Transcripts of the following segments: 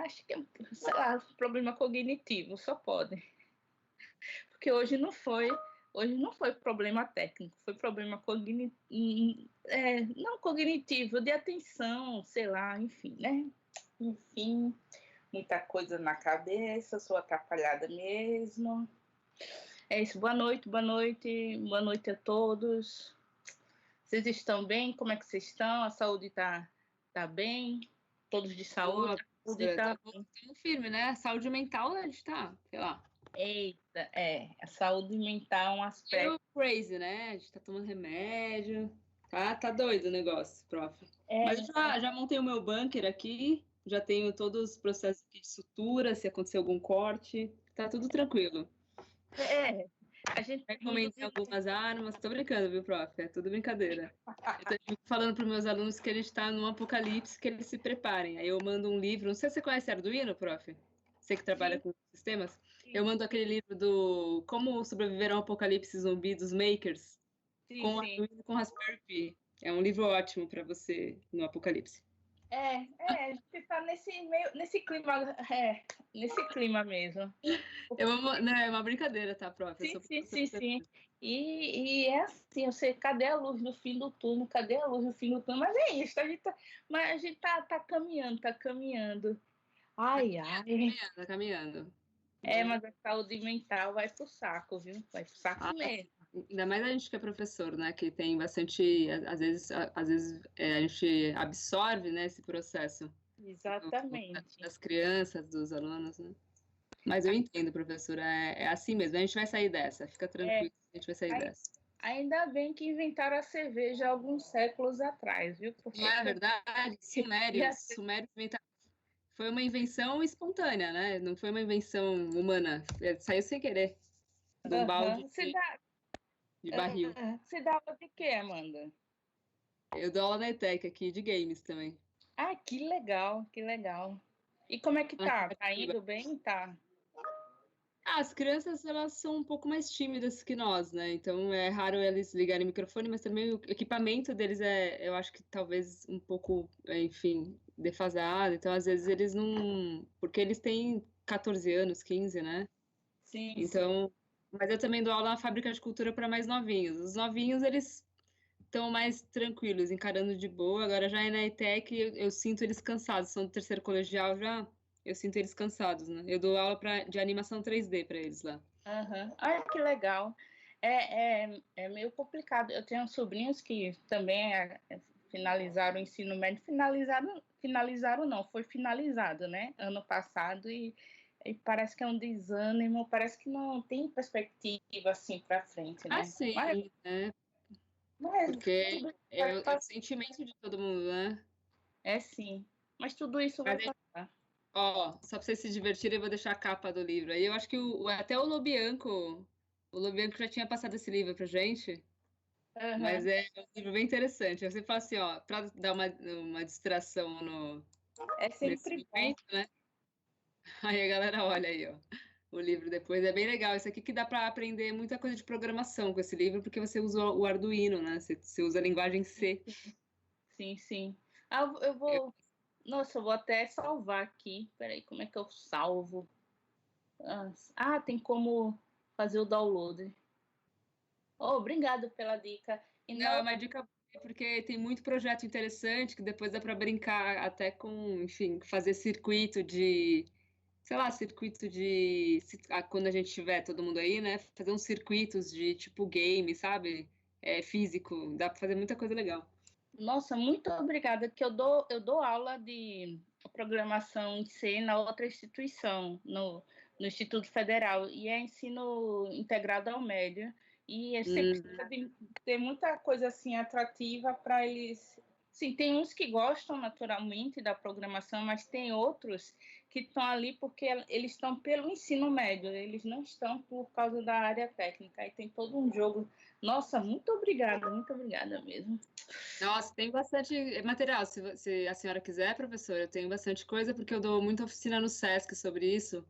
acho que, sei lá, problema cognitivo, só pode. Porque hoje não foi problema técnico, foi problema não cognitivo, de atenção, sei lá, enfim, né? Enfim, muita coisa na cabeça, sou atrapalhada mesmo. É isso, boa noite, boa noite a todos. Vocês estão bem? Como é que vocês estão? A saúde tá bem? Todos de saúde? Boa, estamos firme, né? A saúde mental, a gente tá, sei lá. Eita, a saúde mental é um aspecto. Eu crazy, né? A gente tá tomando remédio. Tá doido o negócio, prof. Mas eu já montei o meu bunker aqui, já tenho todos os processos de sutura, se acontecer algum corte, tá tudo tranquilo. A gente recomendei algumas armas, tô brincando, viu, prof? É tudo brincadeira. Eu tô falando para os meus alunos que a gente tá num apocalipse, que eles se preparem. Aí eu mando um livro, não sei se você conhece Arduino, prof? Você que trabalha com sistemas. Eu mando aquele livro do Como Sobreviver a um Apocalipse Zumbi dos Makers, com Arduino com Raspberry Pi. É um livro ótimo para você no apocalipse. A gente tá nesse clima mesmo. É uma brincadeira, tá, prof? Sim. E é assim, eu sei, cadê a luz no fim do túnel? Cadê a luz no fim do túnel? Mas é isso, a gente tá caminhando. Ai. Tá caminhando. Mas a saúde mental vai pro saco, viu? Vai pro saco mesmo. Ainda mais a gente que é professor, né? Que tem bastante, às vezes a gente absorve, né, esse processo. Exatamente. Das crianças, dos alunos, né? Mas eu entendo, professora, é assim mesmo. A gente vai sair dessa, fica tranquilo, a gente vai sair dessa. Ainda bem que inventaram a cerveja alguns séculos atrás, viu? Porque não é verdade? Sumérios inventaram. Foi uma invenção espontânea, né? Não foi uma invenção humana. Saiu sem querer. De um balde de barril. Você dá aula de quê, Amanda? Eu dou aula na ETEC aqui, de games também. Ah, que legal. E como é que tá? Tá indo bem? Tá. As crianças, elas são um pouco mais tímidas que nós, né? Então, é raro eles ligarem o microfone, mas também o equipamento deles eu acho que talvez um pouco, enfim, defasado. Então, às vezes, eles não... Porque eles têm 14 anos, 15, né? Sim. Então, mas eu também dou aula na fábrica de cultura para mais novinhos. Os novinhos, eles estão mais tranquilos, encarando de boa. Agora, já na ETEC, eu sinto eles cansados. São do terceiro colegial já... Eu sinto eles cansados, né? Eu dou aula de animação 3D para eles lá. Ai, que legal. É meio complicado. Eu tenho sobrinhos que também finalizaram o ensino médio. Finalizaram não, foi finalizado, né? Ano passado e parece que é um desânimo, parece que não tem perspectiva assim para frente, né? Sim, né? Porque é o sentimento de todo mundo, né? Sim. Mas tudo isso vai passar. Só para vocês se divertirem, eu vou deixar a capa do livro. Aí eu acho que até o Lobianco já tinha passado esse livro pra gente. Mas é um livro bem interessante. Você fala assim, para dar uma distração sempre momento, né? Aí a galera olha aí, o livro depois. É bem legal. Isso aqui que dá para aprender muita coisa de programação com esse livro, porque você usa o Arduino, né? Você usa a linguagem C. Sim. Eu vou... Nossa, eu vou até salvar aqui. Peraí, como é que eu salvo? Tem como fazer o download. Obrigado pela dica. Não, é uma dica porque tem muito projeto interessante que depois dá para brincar até com, enfim, fazer circuito de, sei lá, quando a gente tiver todo mundo aí, né? Fazer uns circuitos de tipo game, sabe? Físico, dá para fazer muita coisa legal. Nossa, muito obrigada, que eu dou aula de programação em C na outra instituição, no Instituto Federal, e é ensino integrado ao médio, e sempre precisa ter muita coisa assim atrativa para eles. Sim, tem uns que gostam naturalmente da programação, mas tem outros que estão ali porque eles estão pelo ensino médio, eles não estão por causa da área técnica, aí tem todo um jogo. Nossa, muito obrigada mesmo. Nossa, tem bastante material. Se a senhora quiser, professora, eu tenho bastante coisa, porque eu dou muita oficina no SESC sobre isso,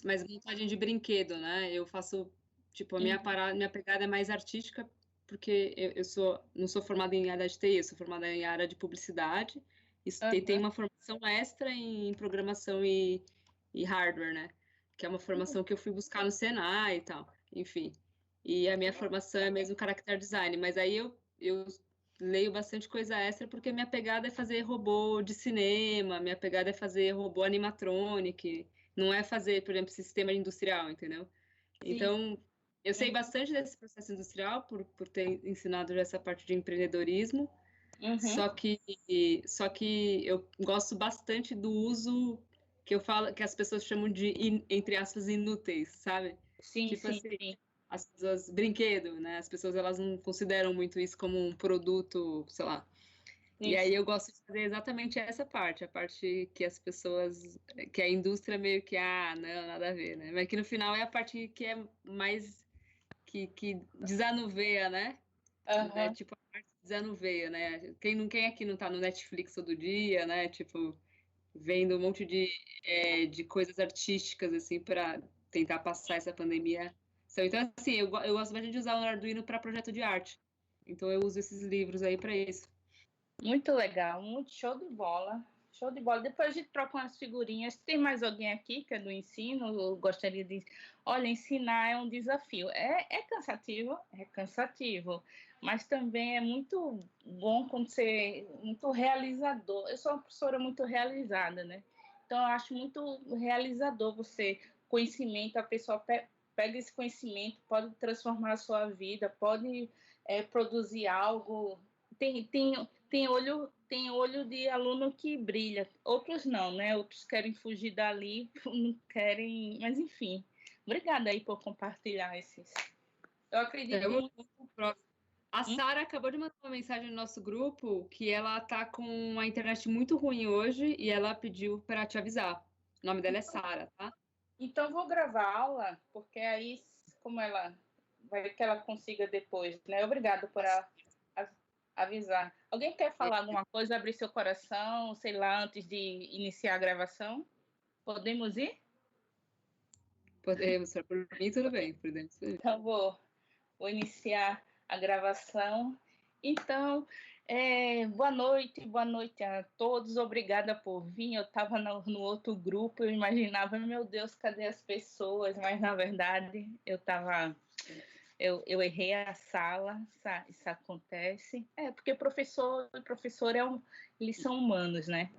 mas montagem de brinquedo, né? Eu faço, tipo, minha pegada é mais artística, porque eu não sou formada em área de TI, eu sou formada em área de publicidade, Tem uma formação extra em programação e hardware, né? Que é uma formação que eu fui buscar no Senai e tal, enfim. E a minha formação é mesmo character design, mas aí eu leio bastante coisa extra porque minha pegada é fazer robô de cinema, minha pegada é fazer robô animatronic, não é fazer, por exemplo, sistema industrial, entendeu? Sim. Então, eu sei bastante desse processo industrial por ter ensinado já essa parte de empreendedorismo, Uhum. só que eu gosto bastante do uso que eu falo, que as pessoas chamam de, entre aspas, inúteis, sabe? Sim, Tipo sim, assim, sim. as pessoas, brinquedo, né? As pessoas, elas não consideram muito isso como um produto, sei lá. E Sim, aí sim. eu gosto de fazer exatamente essa parte, a parte que as pessoas, que a indústria meio que, não, nada a ver, né? Mas que no final é a parte que é mais, que desanuveia, né? Né? Aham. Tipo, a parte desanuveia, né? Quem aqui não tá no Netflix todo dia, né? Tipo, vendo um monte de coisas artísticas, assim, para tentar passar essa pandemia. Então, assim, eu gosto bastante de usar o Arduino para projeto de arte. Então, eu uso esses livros aí para isso. Muito legal, muito show de bola. Show de bola. Depois a gente troca umas figurinhas. Tem mais alguém aqui que é do ensino? Eu gostaria de. Olha, ensinar é um desafio. É cansativo, é cansativo, mas também é muito bom quando você. Muito realizador. Eu sou uma professora muito realizada, né? Então, eu acho muito realizador você. Conhecimento, a pessoa pega esse conhecimento, pode transformar a sua vida, pode produzir algo. Tem olho de aluno que brilha, outros não, né? Outros querem fugir dali, não querem, mas enfim. Obrigada aí por compartilhar esses. Eu acredito Tamo muito. junto, próximo. A Hum? Sara acabou de mandar uma mensagem no nosso grupo que ela tá com a internet muito ruim hoje e ela pediu para te avisar. O nome dela é Sara, tá? Então vou gravar a aula, porque aí, como ela vai que ela consiga depois, né? Obrigada por avisar. Alguém quer falar alguma coisa, abrir seu coração, sei lá, antes de iniciar a gravação? Podemos ir? Podemos, por mim tudo bem, podemos. Então vou iniciar a gravação. Então, boa noite a todos. Obrigada por vir. Eu estava no outro grupo, eu imaginava, meu Deus, cadê as pessoas? Mas na verdade eu errei a sala. Isso acontece. Porque professor e professor eles são humanos, né?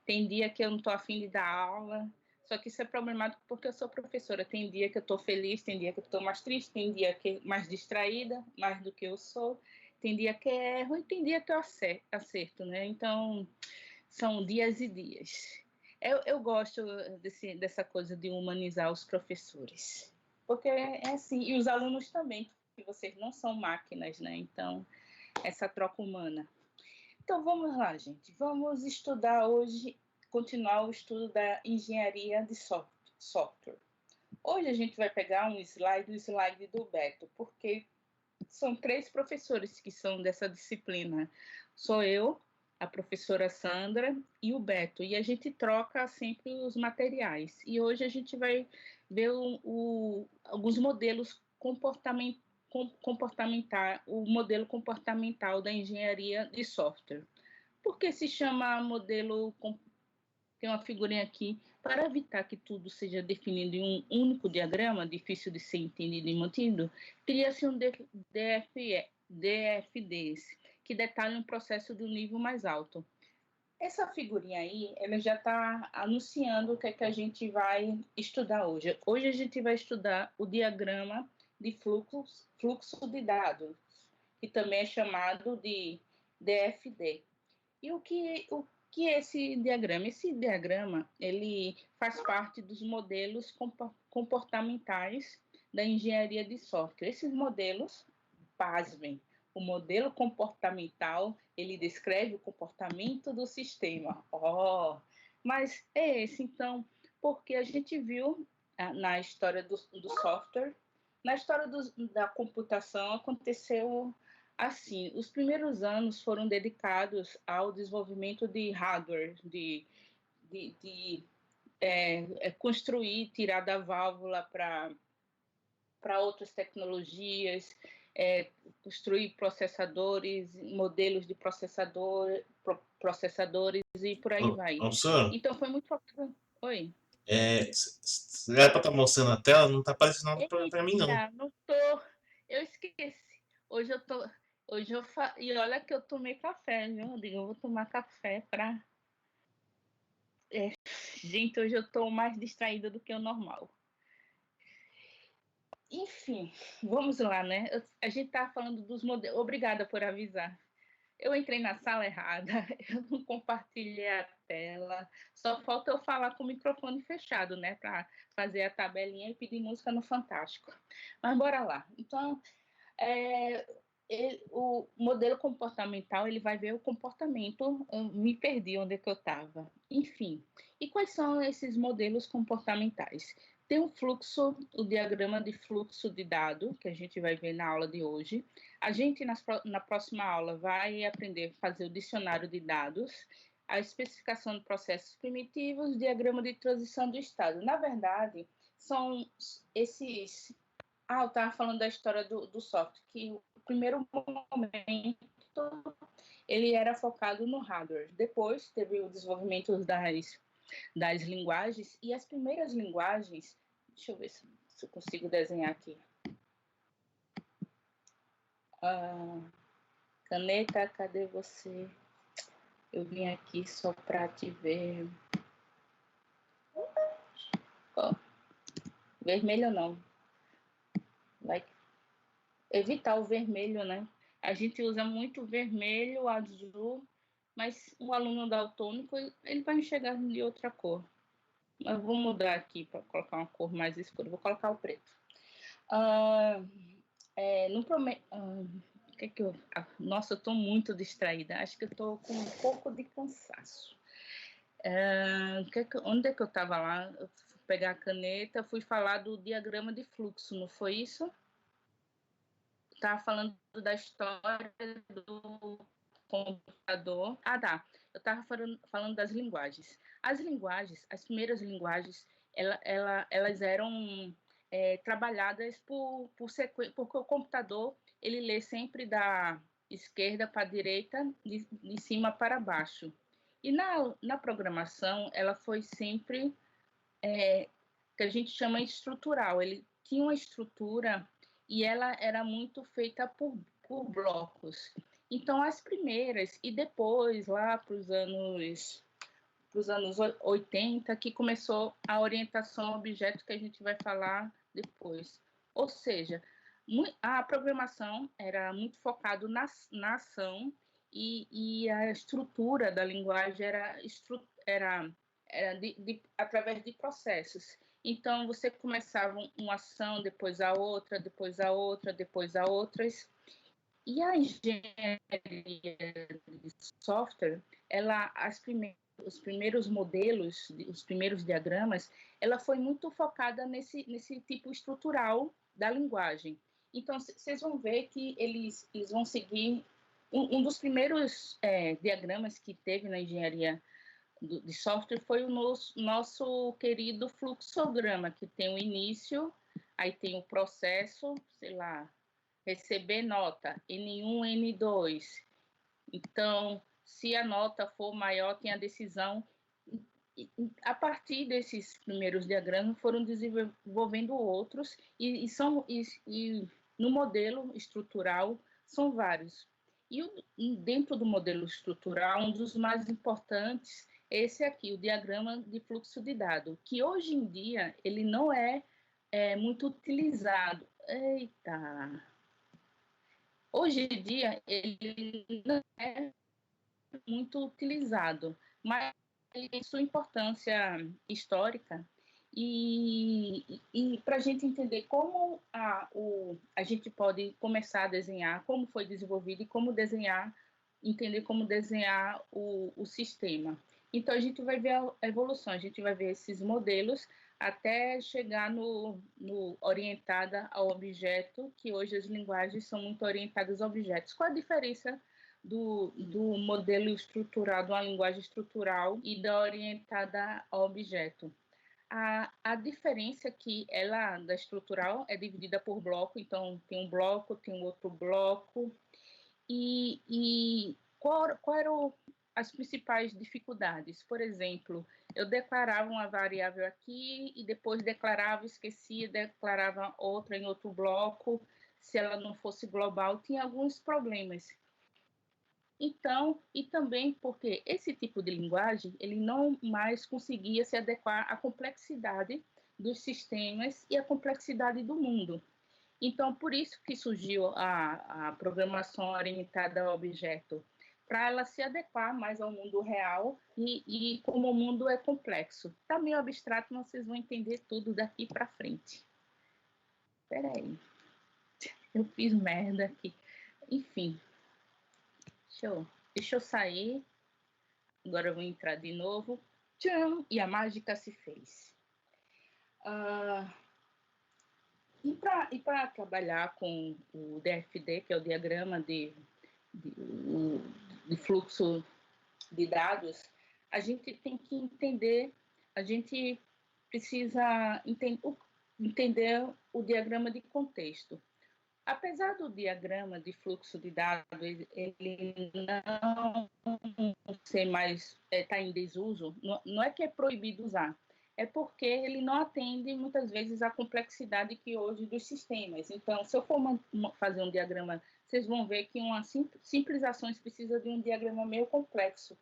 Tem dia que eu não estou afim de dar aula. Só que isso é problemático porque eu sou professora. Tem dia que eu estou feliz, tem dia que eu estou mais triste, tem dia que mais distraída, mais do que eu sou. Tem dia que erro e tem dia que eu acerto, né? Então, são dias e dias. Eu gosto dessa coisa de humanizar os professores. Porque é assim, e os alunos também, porque vocês não são máquinas, né? Então, essa troca humana. Então, vamos lá, gente. Vamos estudar hoje, continuar o estudo da engenharia de software. Hoje a gente vai pegar o slide do Beto, porque são 3 professores que são dessa disciplina. Sou eu, a professora Sandra e o Beto. E a gente troca sempre os materiais. E hoje a gente vai ver alguns modelos comportamental, o modelo comportamental da engenharia de software. Por que se chama modelo? Tem uma figurinha aqui. Para evitar que tudo seja definido em um único diagrama, difícil de ser entendido e mantido, cria-se um DFDs, que detalha um processo do nível mais alto. Essa figurinha aí, ela já está anunciando o que é que a gente vai estudar hoje. Hoje a gente vai estudar o diagrama de fluxo de dados, que também é chamado de DFD. E o que é esse diagrama? Esse diagrama ele faz parte dos modelos comportamentais da engenharia de software. Esses modelos, pasmem, o modelo comportamental ele descreve o comportamento do sistema. Mas é esse então, porque a gente viu na história do software, na história da computação aconteceu assim, os primeiros anos foram dedicados ao desenvolvimento de hardware, de construir, tirar da válvula para outras tecnologias, construir processadores, modelos de processadores e por aí vai. Professor, Então foi muito focado. Oi. se era para estar mostrando a tela, não está aparecendo nada para mim, não. Eita, não tô. Eu esqueci. Hoje eu tô. E olha que eu tomei café, viu? Eu digo, eu vou tomar café para. Gente, hoje eu tô mais distraída do que o normal. Enfim, vamos lá, né? A gente tá falando dos modelos. Obrigada por avisar. Eu entrei na sala errada, eu não compartilhei a tela. Só falta eu falar com o microfone fechado, né? Para fazer a tabelinha e pedir música no Fantástico. Mas bora lá. Então, o modelo comportamental, ele vai ver o comportamento. Eu me perdi onde é que eu estava. Enfim, e quais são esses modelos comportamentais? Tem um fluxo, o diagrama de fluxo de dado, que a gente vai ver na aula de hoje. A gente, na próxima aula, vai aprender a fazer o dicionário de dados, a especificação de processos primitivos, diagrama de transição do estado. Na verdade, são esses... eu estava falando da história do software, que o primeiro momento ele era focado no hardware. Depois teve o desenvolvimento das linguagens, e as primeiras linguagens, deixa eu ver se eu consigo desenhar aqui. Caneta, cadê você? Eu vim aqui só para te ver. Vermelho não. Vai evitar o vermelho, né? A gente usa muito vermelho, azul, mas o aluno daltônico, ele vai enxergar de outra cor. Eu vou mudar aqui para colocar uma cor mais escura. Vou colocar o preto. Que que eu... Nossa, eu estou muito distraída. Acho que eu estou com um pouco de cansaço. Onde é que eu estava lá? Eu fui pegar a caneta, fui falar do diagrama de fluxo, não foi isso? Estava falando da história do computador. Tá. Eu estava falando das linguagens. As linguagens, as primeiras linguagens, elas eram trabalhadas por sequência, porque o computador ele lê sempre da esquerda para a direita, de cima para baixo. E na programação, ela foi sempre que a gente chama estrutural. Ele tinha uma estrutura e ela era muito feita por blocos. Então, as primeiras, e depois, lá para os anos 80, que começou a orientação a objeto, que a gente vai falar depois. Ou seja, a programação era muito focada na ação e a estrutura da linguagem era através de processos. Então, você começava uma ação, depois a outra, depois a outra, depois a outras. E a engenharia de software, os primeiros modelos, os primeiros diagramas, ela foi muito focada nesse tipo estrutural da linguagem. Então, vocês vão ver que eles vão seguir... Um dos primeiros diagramas que teve na engenharia de software foi o nosso querido fluxograma, que tem o início, aí tem o processo, sei lá, receber nota, N1, N2. Então, se a nota for maior, tem a decisão. A partir desses primeiros diagramas, foram desenvolvendo outros, e no modelo estrutural, são vários. E dentro do modelo estrutural, um dos mais importantes é esse aqui, o diagrama de fluxo de dado, que hoje em dia ele não é muito utilizado. Eita! Hoje em dia ele não é muito utilizado, mas ele tem sua importância histórica e para a gente entender como a gente pode começar a desenhar, como foi desenvolvido e como desenhar, entender como desenhar o sistema. Então, a gente vai ver a evolução, a gente vai ver esses modelos até chegar no orientada ao objeto, que hoje as linguagens são muito orientadas a objetos. Qual a diferença do modelo estrutural, de uma linguagem estrutural e da orientada a objeto? A diferença é que da estrutural é dividida por bloco, então tem um bloco, tem um outro bloco, e qual era as principais dificuldades. Por exemplo, eu declarava uma variável aqui e depois declarava, esquecia, declarava outra em outro bloco. Se ela não fosse global, tinha alguns problemas. Então, e também porque esse tipo de linguagem, ele não mais conseguia se adequar à complexidade dos sistemas e à complexidade do mundo. Então, por isso que surgiu a programação orientada a objeto, para ela se adequar mais ao mundo real e como o mundo é complexo. Está meio abstrato, mas vocês vão entender tudo daqui para frente. Espera aí. Eu fiz merda aqui. Enfim. Deixa eu sair. Agora eu vou entrar de novo. Tcham! E a mágica se fez. E para trabalhar com o DFD, que é o diagrama de fluxo de dados, a gente tem que entender, a gente precisa entender o diagrama de contexto. Apesar do diagrama de fluxo de dados ele não ser mais está em desuso, não é que é proibido usar, é porque ele não atende muitas vezes à complexidade que hoje dos sistemas. Então, se eu for fazer um diagrama, vocês vão ver que uma simples ações precisa de um diagrama meio complexo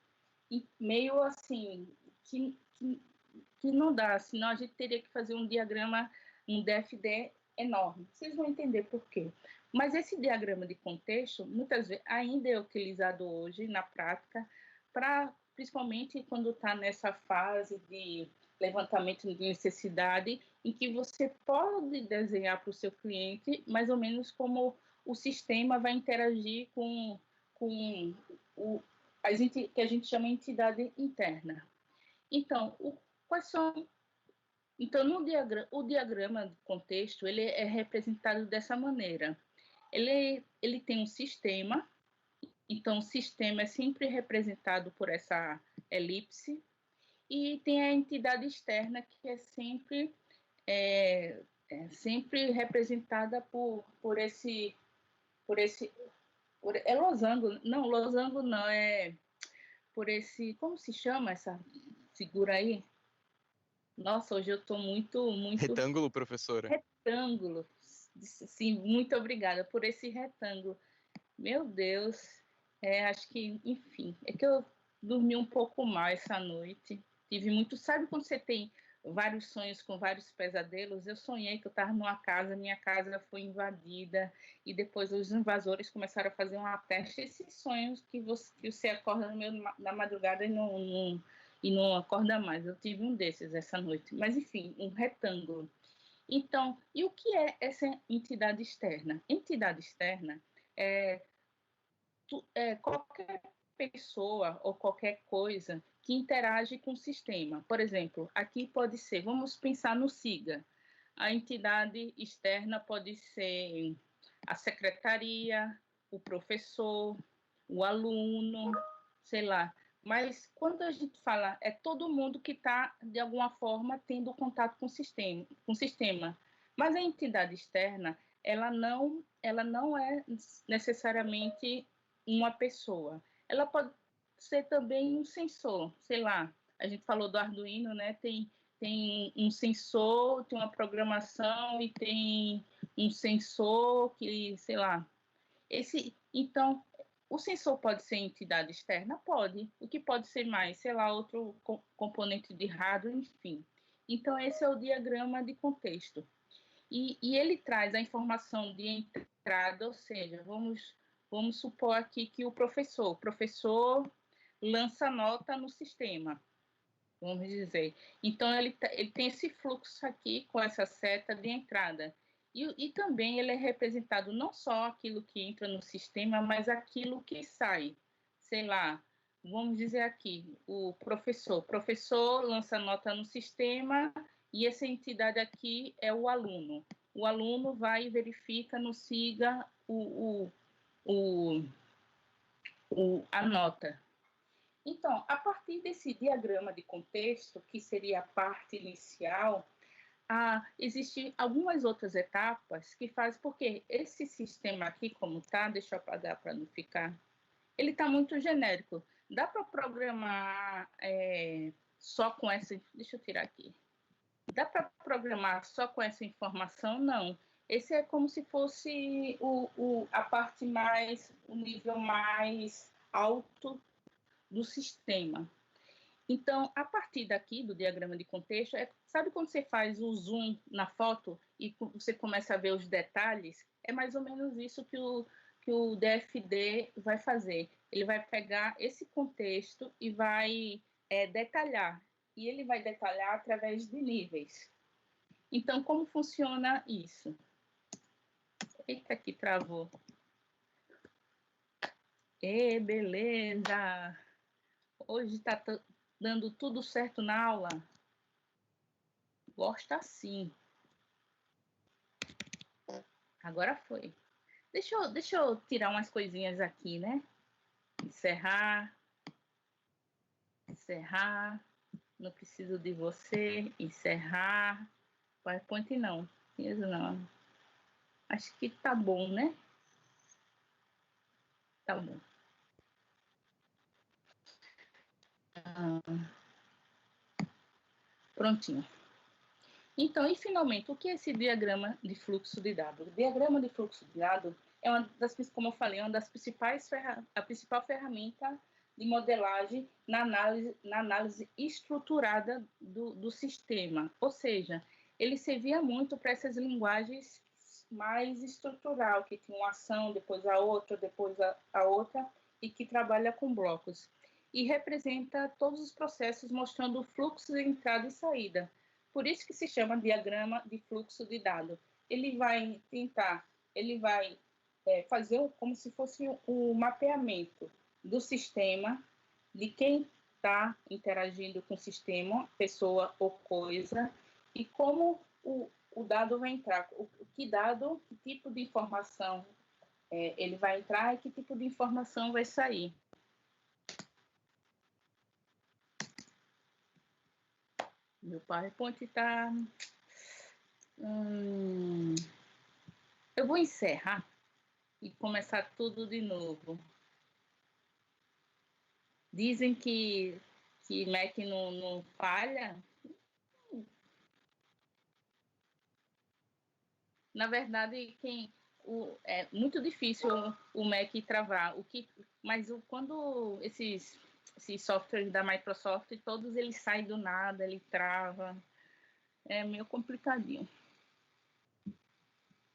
e meio assim que não dá, senão a gente teria que fazer um diagrama, um DFD enorme. Vocês vão entender por quê. Mas esse diagrama de contexto, muitas vezes, ainda é utilizado hoje na prática, principalmente quando está nessa fase de levantamento de necessidade, em que você pode desenhar para o seu cliente mais ou menos como o sistema vai interagir com que a gente chama de entidade interna. Então, quais são... Então, o diagrama de contexto ele é representado dessa maneira. Ele tem um sistema, então o sistema é sempre representado por essa elipse, e tem a entidade externa, que é sempre representada por esse é losango, não, é por esse, como se chama essa figura aí? Nossa, hoje eu estou muito... Retângulo, professora? Retângulo. Sim, muito obrigada por esse retângulo. Meu Deus, acho que, enfim, é que eu dormi um pouco mais essa noite. Tive muito... Sabe quando você tem vários sonhos com vários pesadelos? Eu sonhei que eu estava numa casa, minha casa foi invadida, e depois os invasores começaram a fazer uma peste. Esses sonhos que você acorda no meio da madrugada e não acorda mais. Eu tive um desses essa noite. Mas, enfim, um retângulo. Então, e o que é essa entidade externa? Entidade externa é qualquer pessoa ou qualquer coisa que interage com o sistema. Por exemplo, aqui pode ser, vamos pensar no SIGA. A entidade externa pode ser a secretaria, o professor, o aluno, sei lá. Mas quando a gente fala, é todo mundo que está, de alguma forma, tendo contato com o sistema. Mas a entidade externa, ela não é necessariamente uma pessoa. Ela pode ser também um sensor, sei lá. A gente falou do Arduino, né? Tem um sensor, tem uma programação e tem um sensor que, sei lá. Então, o sensor pode ser entidade externa? Pode. O que pode ser mais? Sei lá, outro componente de hardware, enfim. Então, esse é o diagrama de contexto. E ele traz a informação de entrada, ou seja, vamos supor aqui que o professor lança nota no sistema, vamos dizer. Então, ele tem esse fluxo aqui com essa seta de entrada. E também ele é representado não só aquilo que entra no sistema, mas aquilo que sai. Sei lá, vamos dizer aqui, o professor lança nota no sistema e essa entidade aqui é o aluno. O aluno vai e verifica no SIGA a nota. Então, a partir desse diagrama de contexto, que seria a parte inicial, existem algumas outras etapas que fazem, porque esse sistema aqui, como está, deixa eu apagar para não ficar, ele está muito genérico. Dá para programar só com essa... Deixa eu tirar aqui. Dá para programar só com essa informação? Não. Esse é como se fosse a parte mais, o nível mais alto do sistema. Então, a partir daqui, do diagrama de contexto, sabe quando você faz o zoom na foto e você começa a ver os detalhes? É mais ou menos isso que o DFD vai fazer. Ele vai pegar esse contexto e vai detalhar. E ele vai detalhar através de níveis. Então, como funciona isso? Eita, que travou. Beleza! Hoje está dando tudo certo na aula? Gosta sim. Agora foi. Deixa eu tirar umas coisinhas aqui, né? Encerrar. Não preciso de você. Encerrar. PowerPoint não. Isso não. Acho que tá bom, né? Tá bom. Prontinho. Então, e finalmente, o que é esse diagrama de fluxo de dados? O diagrama de fluxo de dados é uma das, como eu falei, uma das principais a principal ferramenta de modelagem na análise estruturada do sistema. Ou seja, ele servia muito para essas linguagens mais estrutural, que tem uma ação, depois a outra, depois a outra, e que trabalha com blocos. E representa todos os processos mostrando o fluxo de entrada e saída. Por isso que se chama diagrama de fluxo de dados. Ele vai fazer como se fosse o mapeamento do sistema, de quem está interagindo com o sistema, pessoa ou coisa, e como o dado vai entrar, que tipo de informação ele vai entrar e que tipo de informação vai sair. Meu PowerPoint está... Eu vou encerrar e começar tudo de novo. Dizem que Mac não falha. Na verdade, é muito difícil o Mac travar. Mas quando esses softwares da Microsoft, todos eles saem do nada, ele trava. É meio complicadinho.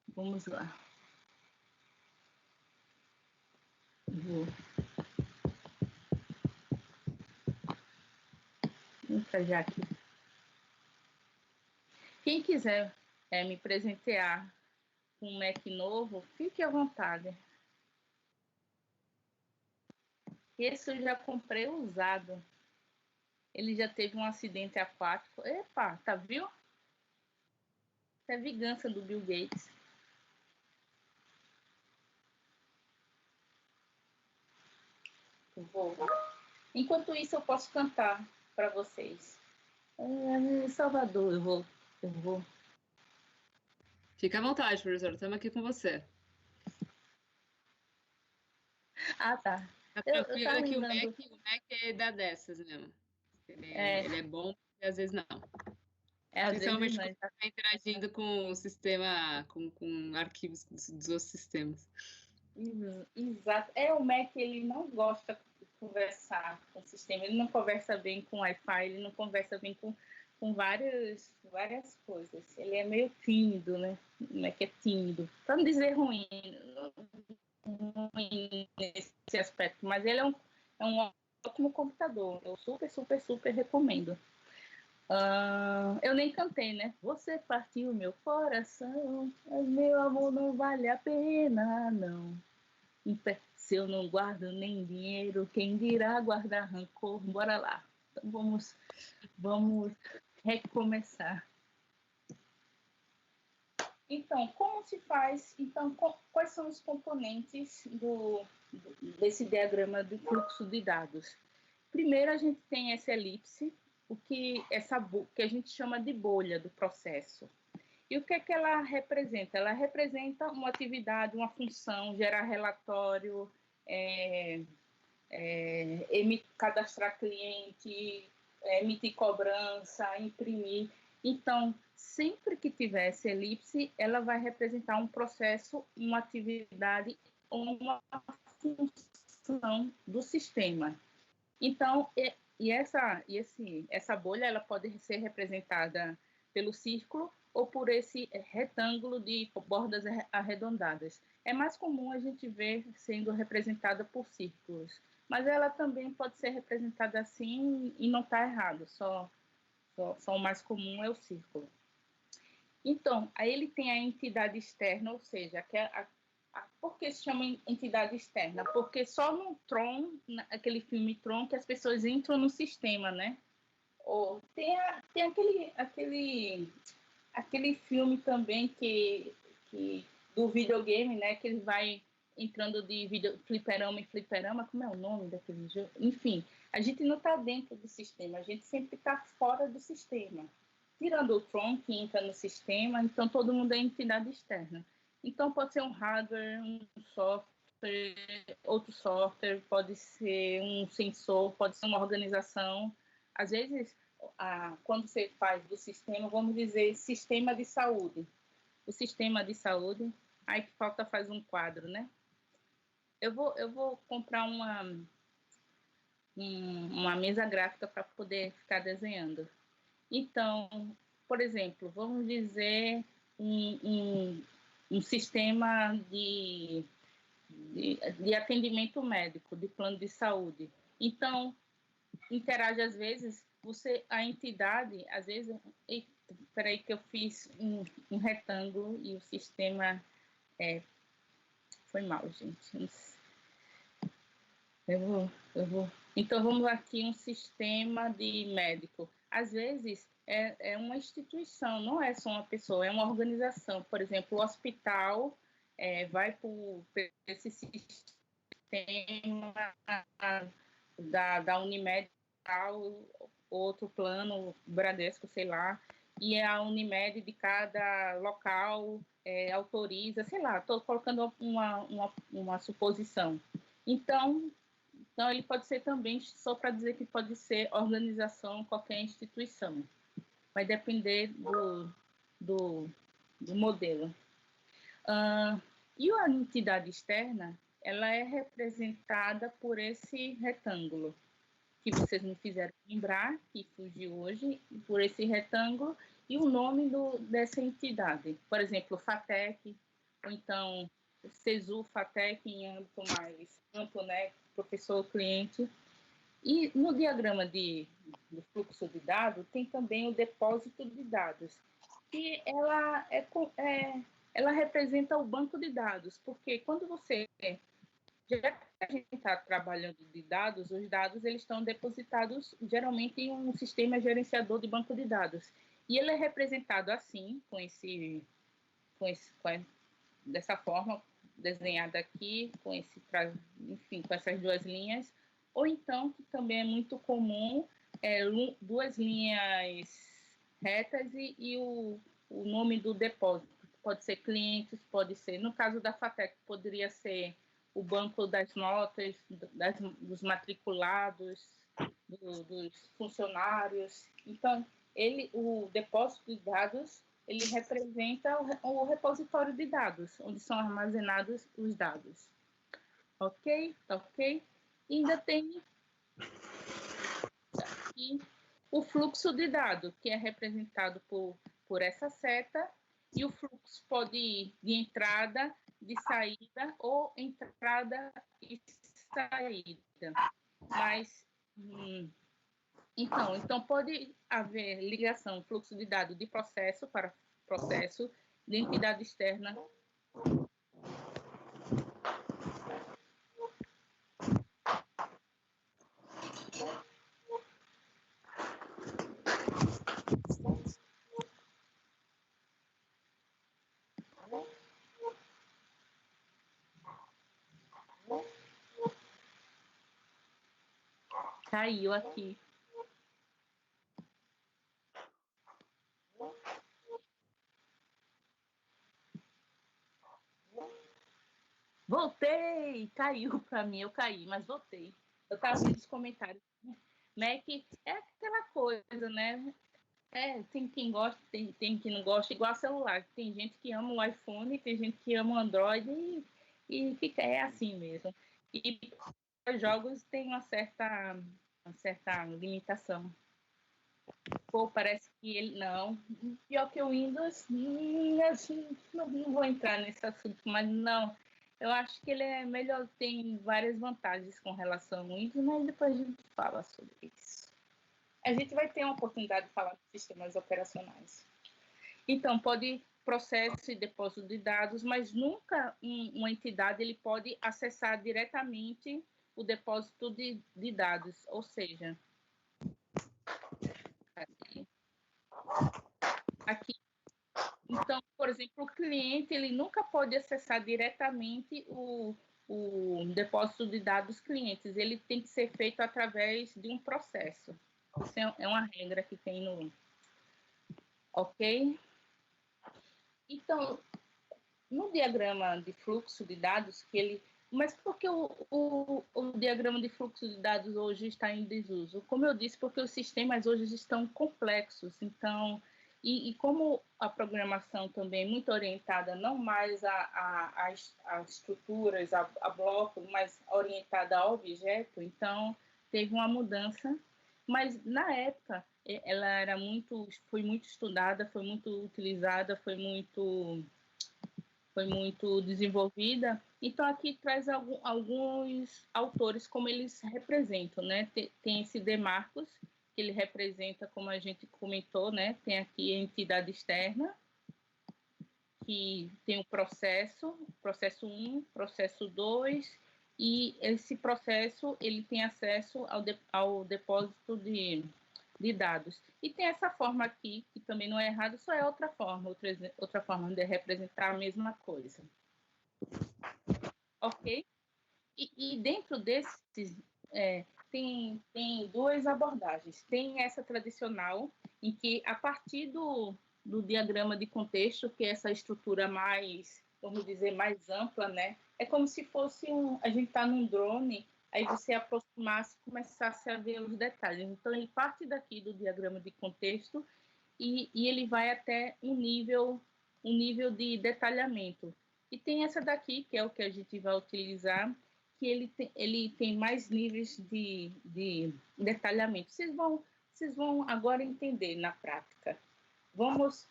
Vamos lá. Vou encajar aqui. Quem quiser me presentear com um Mac novo, fique à vontade. Esse eu já comprei usado. Ele já teve um acidente aquático. Epa, tá viu? Isso é vingança do Bill Gates. Enquanto isso, eu posso cantar para vocês. Salvador, eu vou. Fica à vontade, professor. Estamos aqui com você. Ah, tá. Tranquilo que o Mac dá dessas mesmo. Ele é bom e às vezes não. Principalmente quando está interagindo com o sistema, com arquivos dos outros sistemas. Exato. O Mac, ele não gosta de conversar com o sistema, ele não conversa bem com Wi-Fi, ele não conversa bem com várias coisas. Ele é meio tímido, né? O Mac é tímido. Para não dizer ruim nesse aspecto, mas ele é um ótimo computador. Eu super recomendo. Eu nem cantei, né? Você partiu meu coração, mas meu amor não vale a pena, não. Se eu não guardo nem dinheiro, quem dirá guardar rancor? Bora lá. Então vamos recomeçar. Então, como se faz? Então, quais são os componentes desse diagrama de fluxo de dados? Primeiro, a gente tem essa elipse, que a gente chama de bolha do processo. E o que é que ela representa? Ela representa uma atividade, uma função, gerar relatório, cadastrar cliente, emitir cobrança, imprimir. Então, sempre que tiver essa elipse, ela vai representar um processo, uma atividade ou uma função do sistema. Então, essa bolha ela pode ser representada pelo círculo ou por esse retângulo de bordas arredondadas. É mais comum a gente ver sendo representada por círculos, mas ela também pode ser representada assim e não está errado, só o mais comum é o círculo. Então, aí ele tem a entidade externa, ou seja, por que se chama entidade externa? Porque só no Tron, aquele filme Tron, que as pessoas entram no sistema, né? Ou tem aquele filme também do videogame, né? Que ele vai entrando de fliperama em fliperama, como é o nome daquele jogo? Enfim, a gente não está dentro do sistema, a gente sempre está fora do sistema. Tirando o Tron, que entra no sistema, então todo mundo é entidade externa. Então pode ser um hardware, um software, outro software, pode ser um sensor, pode ser uma organização. Às vezes, quando você faz do sistema, vamos dizer, sistema de saúde. O sistema de saúde, aí que falta faz um quadro, né? Eu vou comprar uma mesa gráfica para poder ficar desenhando. Então, por exemplo, vamos dizer um sistema de atendimento médico, de plano de saúde. Então, interage às vezes, a entidade, às vezes, espera aí que eu fiz um retângulo e o sistema foi mal, gente. Eu vou. Então, vamos aqui um sistema de médico. Às vezes, é uma instituição, não é só uma pessoa, é uma organização. Por exemplo, o hospital vai por esse sistema da Unimed, outro plano, Bradesco, sei lá, e a Unimed de cada local autoriza, sei lá, estou colocando uma suposição. Então, ele pode ser também, só para dizer que pode ser organização, qualquer instituição. Vai depender do modelo. E a entidade externa, ela é representada por esse retângulo, que vocês me fizeram lembrar, que fugiu hoje, por esse retângulo, e o nome dessa entidade. Por exemplo, FATEC, ou então CESU, FATEC, em âmbito mais amplo, né? Professor, cliente. E no diagrama do fluxo de dados, tem também o depósito de dados, que ela representa o banco de dados, porque quando você... Já que a gente está trabalhando de dados, os dados eles estão depositados geralmente em um sistema gerenciador de banco de dados. E ele é representado assim, dessa forma, desenhada aqui, enfim, com essas duas linhas, ou então, que também é muito comum, duas linhas retas e o nome do depósito. Pode ser clientes, pode ser, no caso da FATEC, poderia ser o banco das notas, dos matriculados, dos funcionários. Então, o depósito de dados, ele representa o repositório de dados, onde são armazenados os dados. Ok? Ok? E ainda tem aqui o fluxo de dados, que é representado por essa seta, e o fluxo pode ir de entrada, de saída, ou entrada e saída. Mas, então pode haver ligação, fluxo de dados de processo para processo, de entidade externa. Caiu aqui. Voltei! Caiu para mim, eu caí, mas voltei. Eu estava vendo os comentários. Mac é aquela coisa, né? Tem quem gosta, tem quem não gosta, igual celular. Tem gente que ama o iPhone, tem gente que ama o Android e fica assim mesmo. E os jogos têm uma certa limitação. Pô, parece que ele não. Pior que o Windows, assim, não vou entrar nesse assunto, mas não. Eu acho que ele é melhor, tem várias vantagens com relação ao Windows, mas depois a gente fala sobre isso. A gente vai ter uma oportunidade de falar de sistemas operacionais. Então, pode processo e depósito de dados, mas nunca uma entidade ele pode acessar diretamente o depósito de dados, ou seja, aqui. Então, por exemplo, o cliente ele nunca pode acessar diretamente o depósito de dados clientes, ele tem que ser feito através de um processo. Isso é uma regra que tem no... Ok? Então, no diagrama de fluxo de dados, mas por que o diagrama de fluxo de dados hoje está em desuso? Como eu disse, porque os sistemas hoje estão complexos, então, e como a programação também é muito orientada não mais a estruturas, a blocos, mas orientada a objeto, então teve uma mudança, mas na época ela foi muito estudada, foi muito utilizada, foi muito desenvolvida. Então, aqui traz alguns autores, como eles representam, né? Tem esse Demarcus, que ele representa, como a gente comentou, né? Tem aqui a entidade externa, que tem o processo 1, processo 2, e esse processo, ele tem acesso ao depósito de dados. E tem essa forma aqui, que também não é errado, só é outra forma de representar a mesma coisa. Ok? E dentro desses, tem duas abordagens. Tem essa tradicional, em que a partir do diagrama de contexto, que é essa estrutura mais, vamos dizer, mais ampla, né? É como se fosse a gente está num drone, aí você aproximasse e começasse a ver os detalhes. Então, ele parte daqui do diagrama de contexto e ele vai até um nível de detalhamento. E tem essa daqui, que é o que a gente vai utilizar, que ele tem mais níveis de detalhamento. Vocês vão agora entender na prática. Vamos.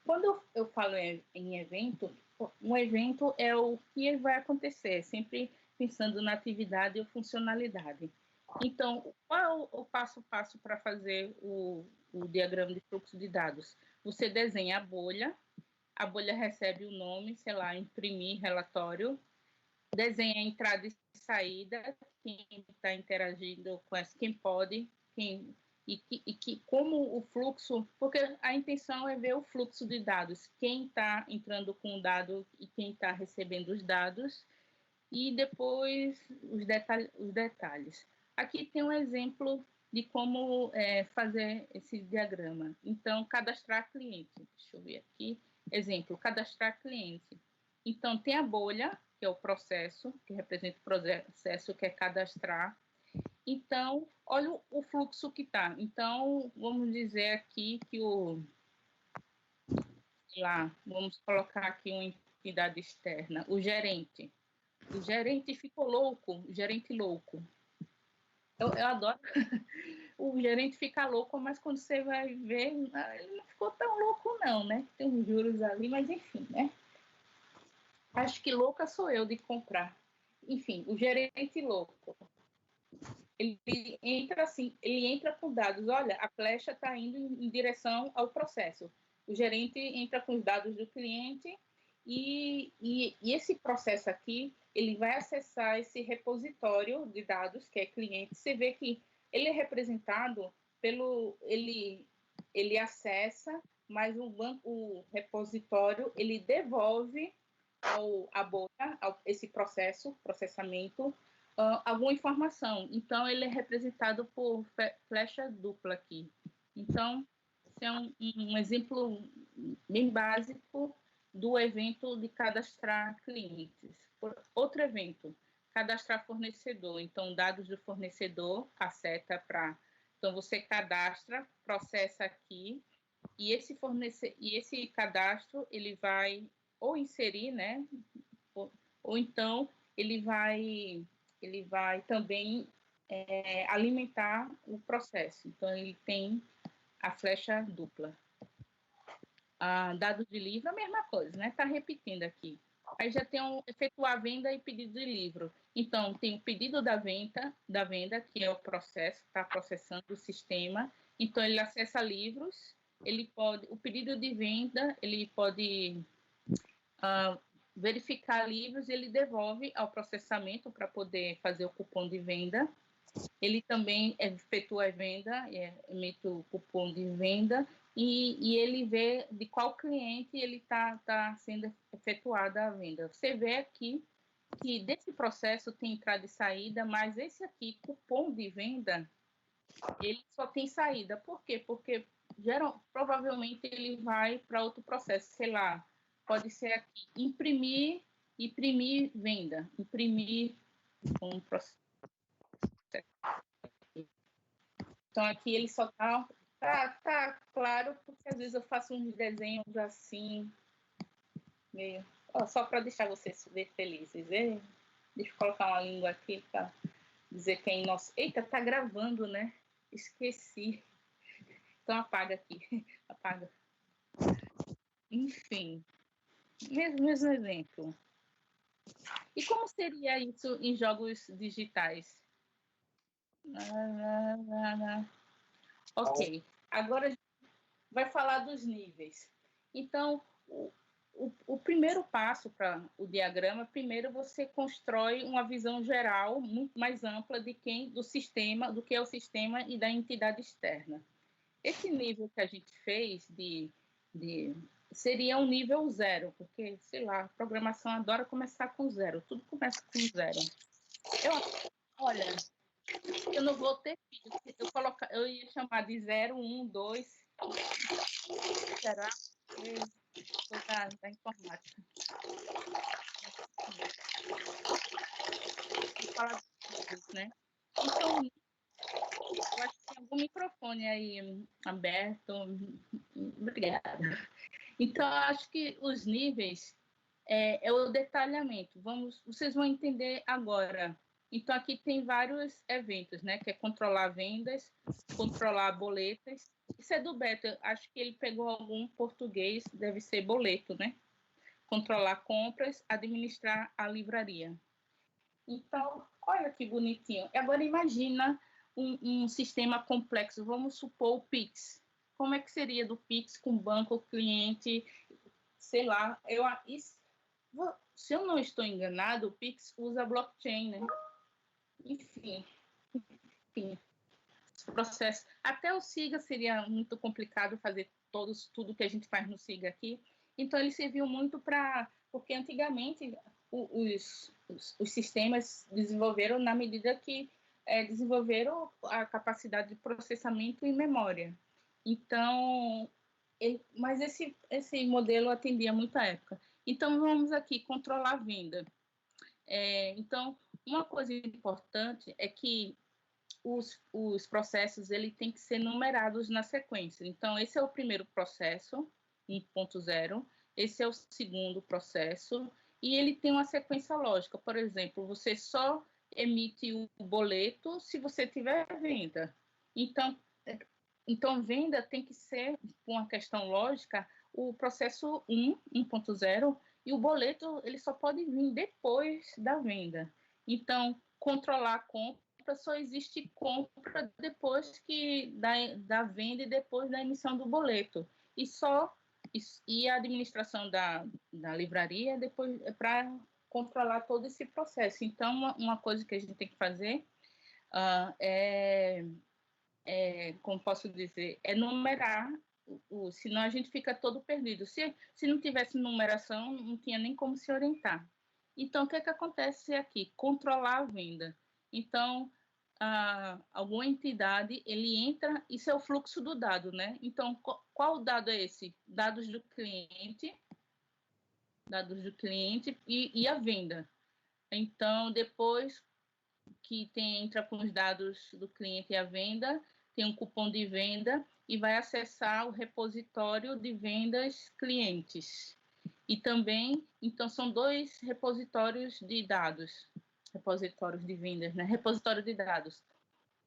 Quando eu falo em evento, um evento é o que vai acontecer, sempre pensando na atividade ou funcionalidade. Então, qual é o passo a passo para fazer o diagrama de fluxo de dados? Você desenha a bolha recebe o nome, sei lá, imprimir relatório, desenha a entrada e saída, quem está interagindo com essa, quem pode, como o fluxo, porque a intenção é ver o fluxo de dados, quem está entrando com o dado e quem está recebendo os dados, e depois os detalhes. Aqui tem um exemplo de como fazer esse diagrama. Então, cadastrar cliente. Deixa eu ver aqui. Exemplo, cadastrar cliente. Então, tem a bolha, que é o processo, que representa o processo que é cadastrar. Então, olha o fluxo que está. Então, vamos dizer aqui que vamos colocar aqui uma entidade externa, o gerente. O gerente ficou louco, o gerente louco. Eu adoro. O gerente fica louco, mas quando você vai ver, ele não ficou tão louco não, né? Tem uns juros ali, mas enfim, né? Acho que louca sou eu de comprar. Enfim, o gerente louco. Ele entra assim, ele entra com dados. Olha, a flecha está indo em direção ao processo. O gerente entra com os dados do cliente e esse processo aqui, ele vai acessar esse repositório de dados, que é cliente. Você vê que ele é representado ele acessa, mas o repositório, ele devolve à bolha, esse processamento, alguma informação. Então, ele é representado por flecha dupla aqui. Então, esse é um exemplo bem básico do evento de cadastrar clientes. Outro evento, cadastrar fornecedor. Então, dados do fornecedor, a seta para... Então, você cadastra, processa aqui, e esse cadastro, ele vai ou inserir, né? Ou então, ele vai também alimentar o processo. Então, ele tem a flecha dupla. Dados de livro, a mesma coisa, né? Está repetindo aqui. Aí já tem efetuar venda e pedido de livro. Então, tem o pedido da venda, que é o processo, está processando o sistema. Então, ele acessa livros, o pedido de venda, ele pode verificar livros e ele devolve ao processamento para poder fazer o cupom de venda. Ele também efetua a venda, emite o cupom de venda, e ele vê de qual cliente ele está sendo efetuada a venda. Você vê aqui que desse processo tem entrada e saída, mas esse aqui, cupom de venda, ele só tem saída. Por quê? Porque provavelmente ele vai para outro processo, sei lá, pode ser aqui, imprimir venda, imprimir um processo. Então, aqui ele só tá claro, porque às vezes eu faço uns desenhos assim, meio... só para deixar vocês felizes. Deixa eu colocar uma língua aqui para dizer quem nosso... Eita, tá gravando, né? Esqueci. Então, apaga aqui. Apaga. Enfim, mesmo exemplo. E como seria isso em jogos digitais? Ok, agora a gente vai falar dos níveis. Então, o primeiro passo para o diagrama, primeiro você constrói uma visão geral muito mais ampla do sistema, do que é o sistema e da entidade externa. Esse nível que a gente fez seria um nível 0, porque, sei lá, a programação adora começar com 0, tudo começa com 0. Olha, eu não vou ter filho, eu ia chamar de 0, 1, 2, será? Da informática. Vou falar disso, né? Então, eu acho que tem algum microfone aí aberto. Obrigada. Então, eu acho que os níveis é o detalhamento. Vocês vão entender agora. Então, aqui tem vários eventos, né? Que é controlar vendas, controlar boletas. Isso é do Beto. Acho que ele pegou algum português, deve ser boleto, né? Controlar compras, administrar a livraria. Então, olha que bonitinho. Agora, imagina um sistema complexo. Vamos supor o Pix. Como é que seria do Pix com banco, cliente, sei lá. Se eu não estou enganado, o Pix usa blockchain, né? Enfim. Processo. Até o SIGA seria muito complicado fazer tudo que a gente faz no SIGA aqui. Então, ele serviu muito porque antigamente os sistemas desenvolveram na medida que desenvolveram a capacidade de processamento e memória. Então, mas esse modelo atendia muito à época. Então, vamos aqui, controlar a venda. Então, uma coisa importante é que os processos ele tem que ser numerados na sequência. Então, esse é o primeiro processo, 1.0, esse é o segundo processo, e ele tem uma sequência lógica. Por exemplo, você só emite o boleto se você tiver venda. Então, venda tem que ser, por uma questão lógica, o processo 1.0, e o boleto ele só pode vir depois da venda. Então, controlar a compra, só existe compra depois da venda e depois da emissão do boleto. E a administração da livraria depois para controlar todo esse processo. Então, uma coisa que a gente tem que fazer como posso dizer, é numerar, senão a gente fica todo perdido. Se não tivesse numeração, não tinha nem como se orientar. Então, o que acontece aqui? Controlar a venda. Então, alguma entidade, ele entra, isso é o fluxo do dado, né? Então, qual dado é esse? Dados do cliente e a venda. Então, depois que entra com os dados do cliente e a venda, tem um cupom de venda e vai acessar o repositório de vendas clientes. E também, então, são 2 repositórios de dados, repositórios de vendas, né? Repositório de dados,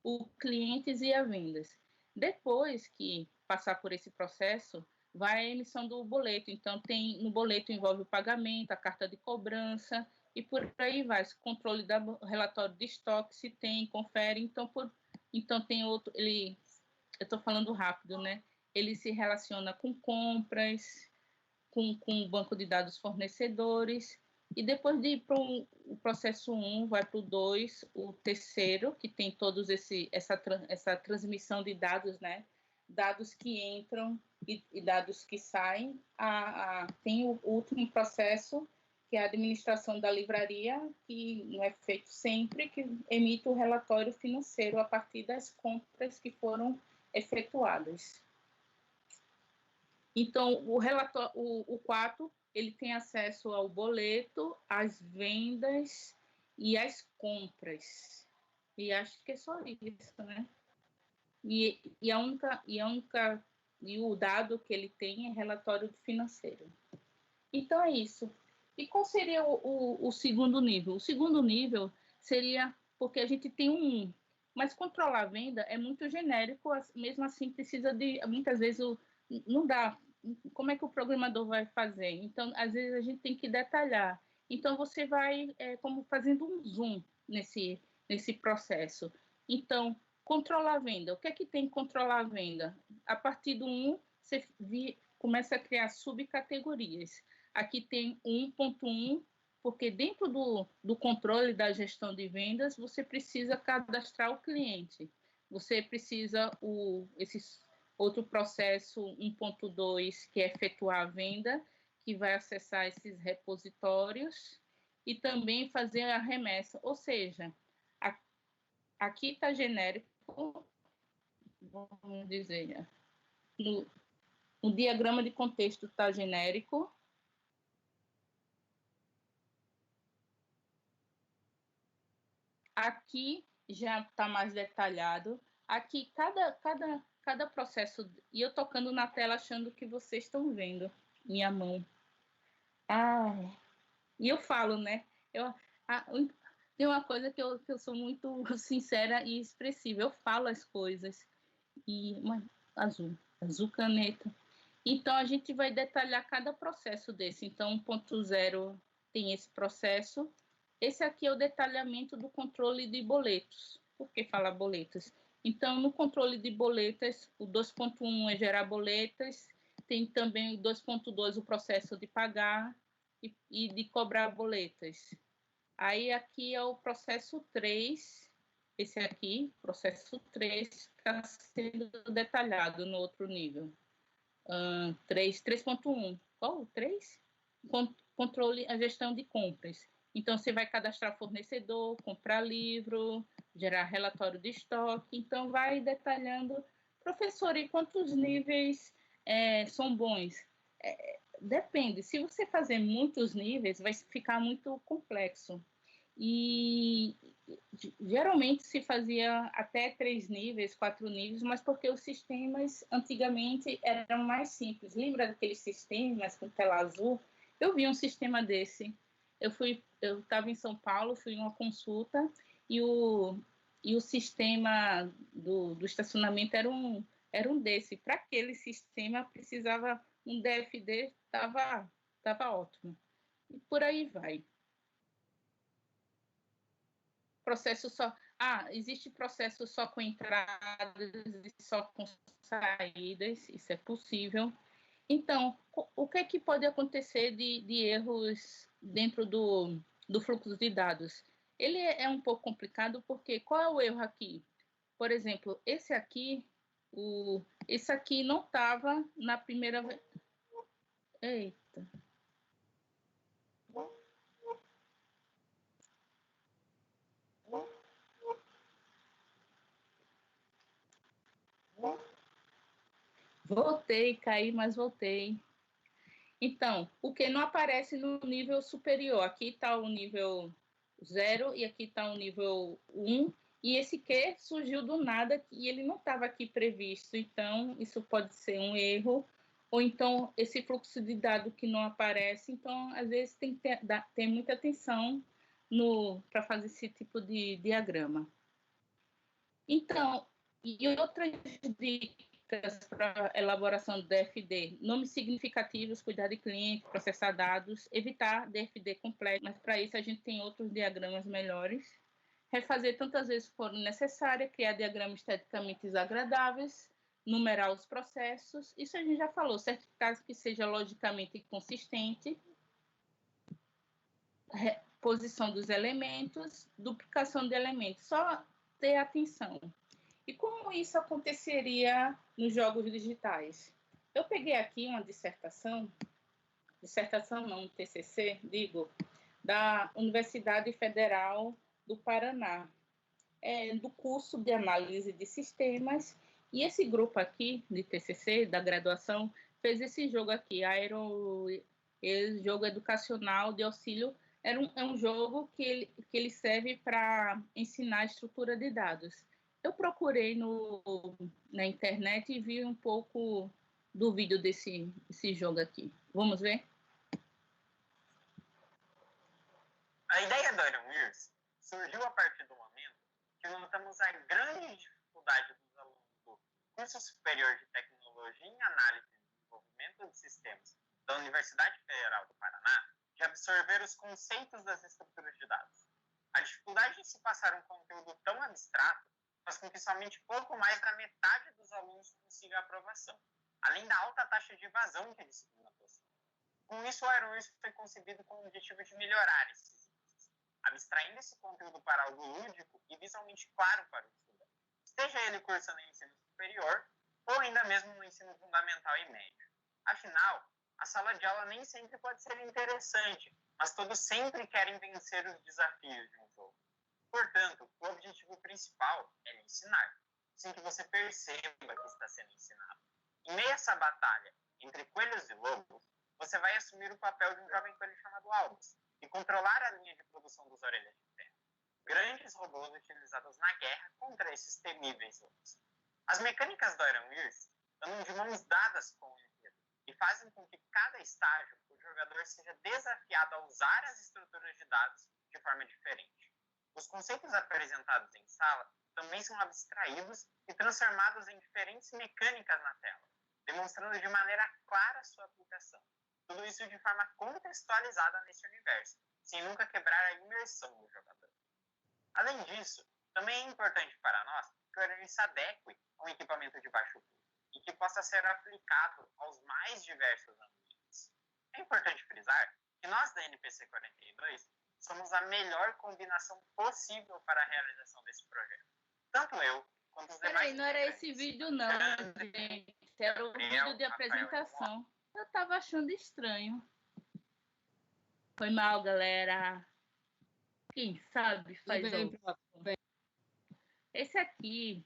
o clientes e a vendas. Depois que passar por esse processo, vai a emissão do boleto. Então, no boleto envolve o pagamento, a carta de cobrança, e por aí vai, controle do relatório de estoque, se tem, confere. Então tem outro, eu estou falando rápido, né? Ele se relaciona com compras, com o banco de dados fornecedores, e depois de ir para o processo 1, vai para o 2, o terceiro, que tem todos essa transmissão de dados, né? Dados que entram e dados que saem. Tem o último processo, que é a administração da livraria, que não é feito sempre, que emite o relatório financeiro a partir das compras que foram efetuadas. Então, o 4, ele tem acesso ao boleto, às vendas e às compras. E acho que é só isso, né? E o dado que ele tem é relatório financeiro. Então, é isso. E qual seria o segundo nível? O segundo nível seria, porque a gente tem um, mas controlar a venda é muito genérico, mesmo assim precisa de, muitas vezes, não dá. Como é que o programador vai fazer? Então, às vezes, a gente tem que detalhar. Então, você vai como fazendo um zoom nesse processo. Então, controlar a venda. O que é que tem que controlar a venda? A partir do 1, você começa a criar subcategorias. Aqui tem 1.1, porque dentro do controle da gestão de vendas, você precisa cadastrar o cliente. Você precisa esse outro processo 1.2, que é efetuar a venda, que vai acessar esses repositórios e também fazer a remessa. Ou seja, aqui está genérico, vamos dizer, no diagrama de contexto está genérico. Aqui já está mais detalhado. Aqui, cada processo... E eu tocando na tela achando que vocês estão vendo minha mão. E eu falo, né? Tem uma coisa que eu sou muito sincera e expressiva. Eu falo as coisas. Azul caneta. Então, a gente vai detalhar cada processo desse. Então, 1.0 tem esse processo. Esse aqui é o detalhamento do controle de boletos. Por que falar boletos? Então, no controle de boletas, o 2.1 é gerar boletas, tem também o 2.2, o processo de pagar e de cobrar boletas. Aí, aqui é o processo 3, esse aqui, processo 3, está sendo detalhado no outro nível. 3.1. Qual? 3? Controle, a gestão de compras. Então, você vai cadastrar fornecedor, comprar livro, gerar relatório de estoque. Então, vai detalhando. Professor, e quantos níveis são bons? Depende. Se você fazer muitos níveis, vai ficar muito complexo. E geralmente se fazia até 3 níveis, 4 níveis, mas porque os sistemas antigamente eram mais simples. Lembra daqueles sistemas com tela azul? Eu vi um sistema desse. Eu estava em São Paulo, fui em uma consulta e o sistema do estacionamento era um desse. Para aquele sistema precisava um DFD, estava ótimo. E por aí vai. Processo só... existe processo só com entradas e só com saídas, isso é possível. Então, o que é que pode acontecer de erros dentro do fluxo de dados? Ele é um pouco complicado, porque qual é o erro aqui? Por exemplo, esse aqui não estava na primeira... Eita... Voltei, caí, mas voltei. Então, o que não aparece no nível superior? Aqui está o nível 0 e aqui está o nível 1. E esse Q surgiu do nada e ele não estava aqui previsto. Então, isso pode ser um erro. Ou então, esse fluxo de dado que não aparece. Então, às vezes, tem que ter muita atenção para fazer esse tipo de diagrama. Então, e outras dicas para elaboração do DFD: nomes significativos, cuidar de cliente, processar dados, evitar DFD completo, mas para isso a gente tem outros diagramas melhores. Refazer tantas vezes for necessária, criar diagramas esteticamente desagradáveis, numerar os processos, isso a gente já falou, certificar que seja logicamente consistente, posição dos elementos, duplicação de elementos, só ter atenção. E como isso aconteceria nos jogos digitais? Eu peguei aqui uma dissertação não, um TCC, da Universidade Federal do Paraná, do curso de análise de sistemas, e esse grupo aqui de TCC, da graduação, fez esse jogo aqui, jogo educacional de auxílio. É um jogo que ele serve para ensinar a estrutura de dados. Eu procurei na internet e vi um pouco do vídeo desse jogo aqui. Vamos ver? A ideia do Iron Years surgiu a partir do momento que notamos a grande dificuldade dos alunos do Curso Superior de Tecnologia em Análise e Desenvolvimento de Sistemas da Universidade Federal do Paraná de absorver os conceitos das estruturas de dados. A dificuldade em se passar um conteúdo tão abstrato faz com que somente pouco mais da metade dos alunos consiga a aprovação, além da alta taxa de evasão que a disciplina possui. Com isso, o Iron Years foi concebido com o objetivo de melhorar esses índices, abstraindo esse conteúdo para algo lúdico e visualmente claro para o estudante, seja ele cursando em ensino superior ou ainda mesmo no ensino fundamental e médio. Afinal, a sala de aula nem sempre pode ser interessante, mas todos sempre querem vencer os desafios de um jogo. Portanto, o objetivo principal é lhe ensinar, sem que você perceba que está sendo ensinado. Em meio a essa batalha entre coelhos e lobos, você vai assumir o papel de um jovem coelho chamado Albus e controlar a linha de produção dos Orelhas de Ferro, grandes robôs utilizados na guerra contra esses temíveis lobos. As mecânicas do Iron Years andam de mãos dadas com o enredo e fazem com que cada estágio o jogador seja desafiado a usar as estruturas de dados de forma diferente. Os conceitos apresentados em sala também são abstraídos e transformados em diferentes mecânicas na tela, demonstrando de maneira clara sua aplicação. Tudo isso de forma contextualizada nesse universo, sem nunca quebrar a imersão do jogador. Além disso, também é importante para nós que o Iron Years se adeque a um equipamento de baixo custo e que possa ser aplicado aos mais diversos ambientes. É importante frisar que nós da NPC 42 somos a melhor combinação possível para a realização desse projeto. Tanto eu quanto os demais... Peraí, não era esse vídeo não, gente. Era o vídeo de apresentação. Eu tava achando estranho. Foi mal, galera. Quem sabe faz outro. Esse aqui...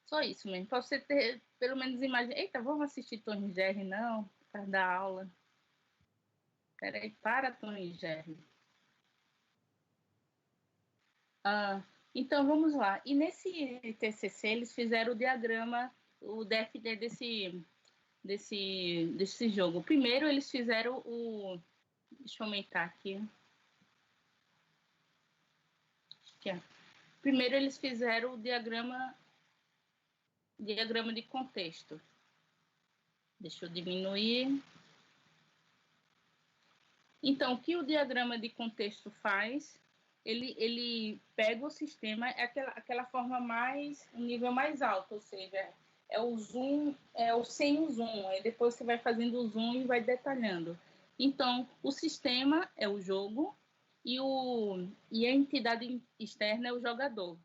Só isso mesmo, para você ter pelo menos imagem. Eita, vamos assistir Tom e Jerry, não, para dar aula. Peraí, para Tom e Jerry. Então, vamos lá. E nesse TCC, eles fizeram o diagrama, o DFD desse jogo. Primeiro, eles fizeram o... Deixa eu aumentar aqui. Primeiro, eles fizeram o diagrama de contexto. Deixa eu diminuir. Então, o que o diagrama de contexto faz? Ele pega o sistema, é aquela forma um nível mais alto, ou seja, é o zoom, é o sem o zoom. Aí depois você vai fazendo o zoom e vai detalhando. Então, o sistema é o jogo e a entidade externa é o jogador.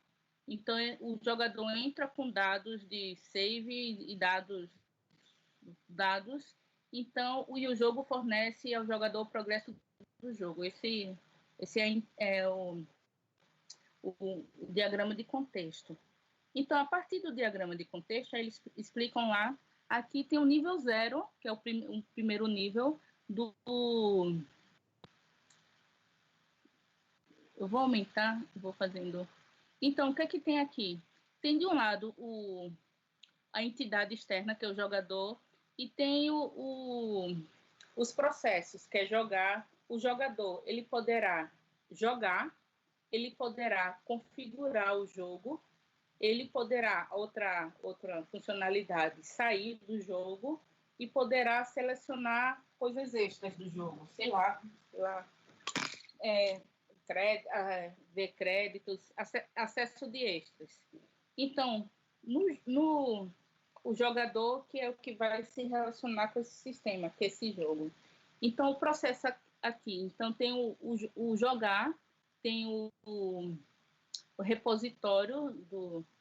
Então, o jogador entra com dados de save e dados. Então, o jogo fornece ao jogador o progresso do jogo. Esse é o diagrama de contexto. Então, a partir do diagrama de contexto, eles explicam lá, aqui tem o nível 0, que é o primeiro nível do... Eu vou aumentar, vou fazendo... Então, o que é que tem aqui? Tem de um lado a entidade externa, que é o jogador, e tem os processos, que é jogar. O jogador, ele poderá jogar, ele poderá configurar o jogo, ele poderá, outra funcionalidade, sair do jogo e poderá selecionar coisas extras do jogo, sei lá ver créditos, acesso de extras. Então, o jogador que é o que vai se relacionar com esse sistema, que é esse jogo. Então, o processo aqui, então tem o jogar, tem o repositório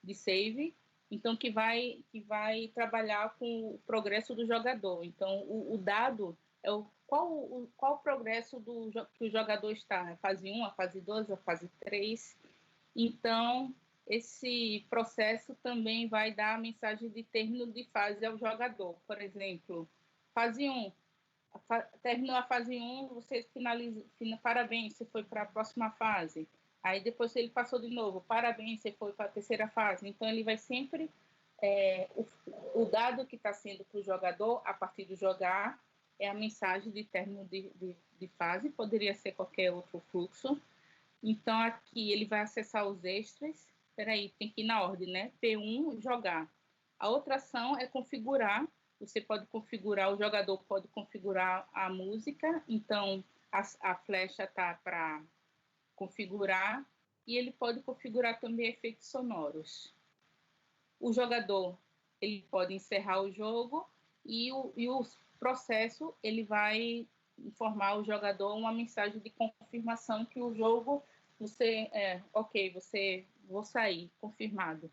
de save, então que vai trabalhar com o progresso do jogador. Então, o dado é qual o progresso que o jogador está, a fase 1, a fase 2, a fase 3. Então, esse processo também vai dar a mensagem de término de fase ao jogador. Por exemplo, fase 1, terminou a fase 1, você finaliza, parabéns, você foi para a próxima fase. Aí depois ele passou de novo, parabéns, você foi para a terceira fase. Então, ele vai sempre... o dado que está sendo para o jogador, a partir do jogar, é a mensagem de término de fase, poderia ser qualquer outro fluxo. Então, aqui ele vai acessar os extras. Espera aí, tem que ir na ordem, né? P1, jogar. A outra ação é configurar. Você pode configurar, o jogador pode configurar a música. Então, a flecha está para configurar. E ele pode configurar também efeitos sonoros. O jogador, ele pode encerrar o jogo e o processo, ele vai informar o jogador uma mensagem de confirmação que o jogo, vou sair, confirmado.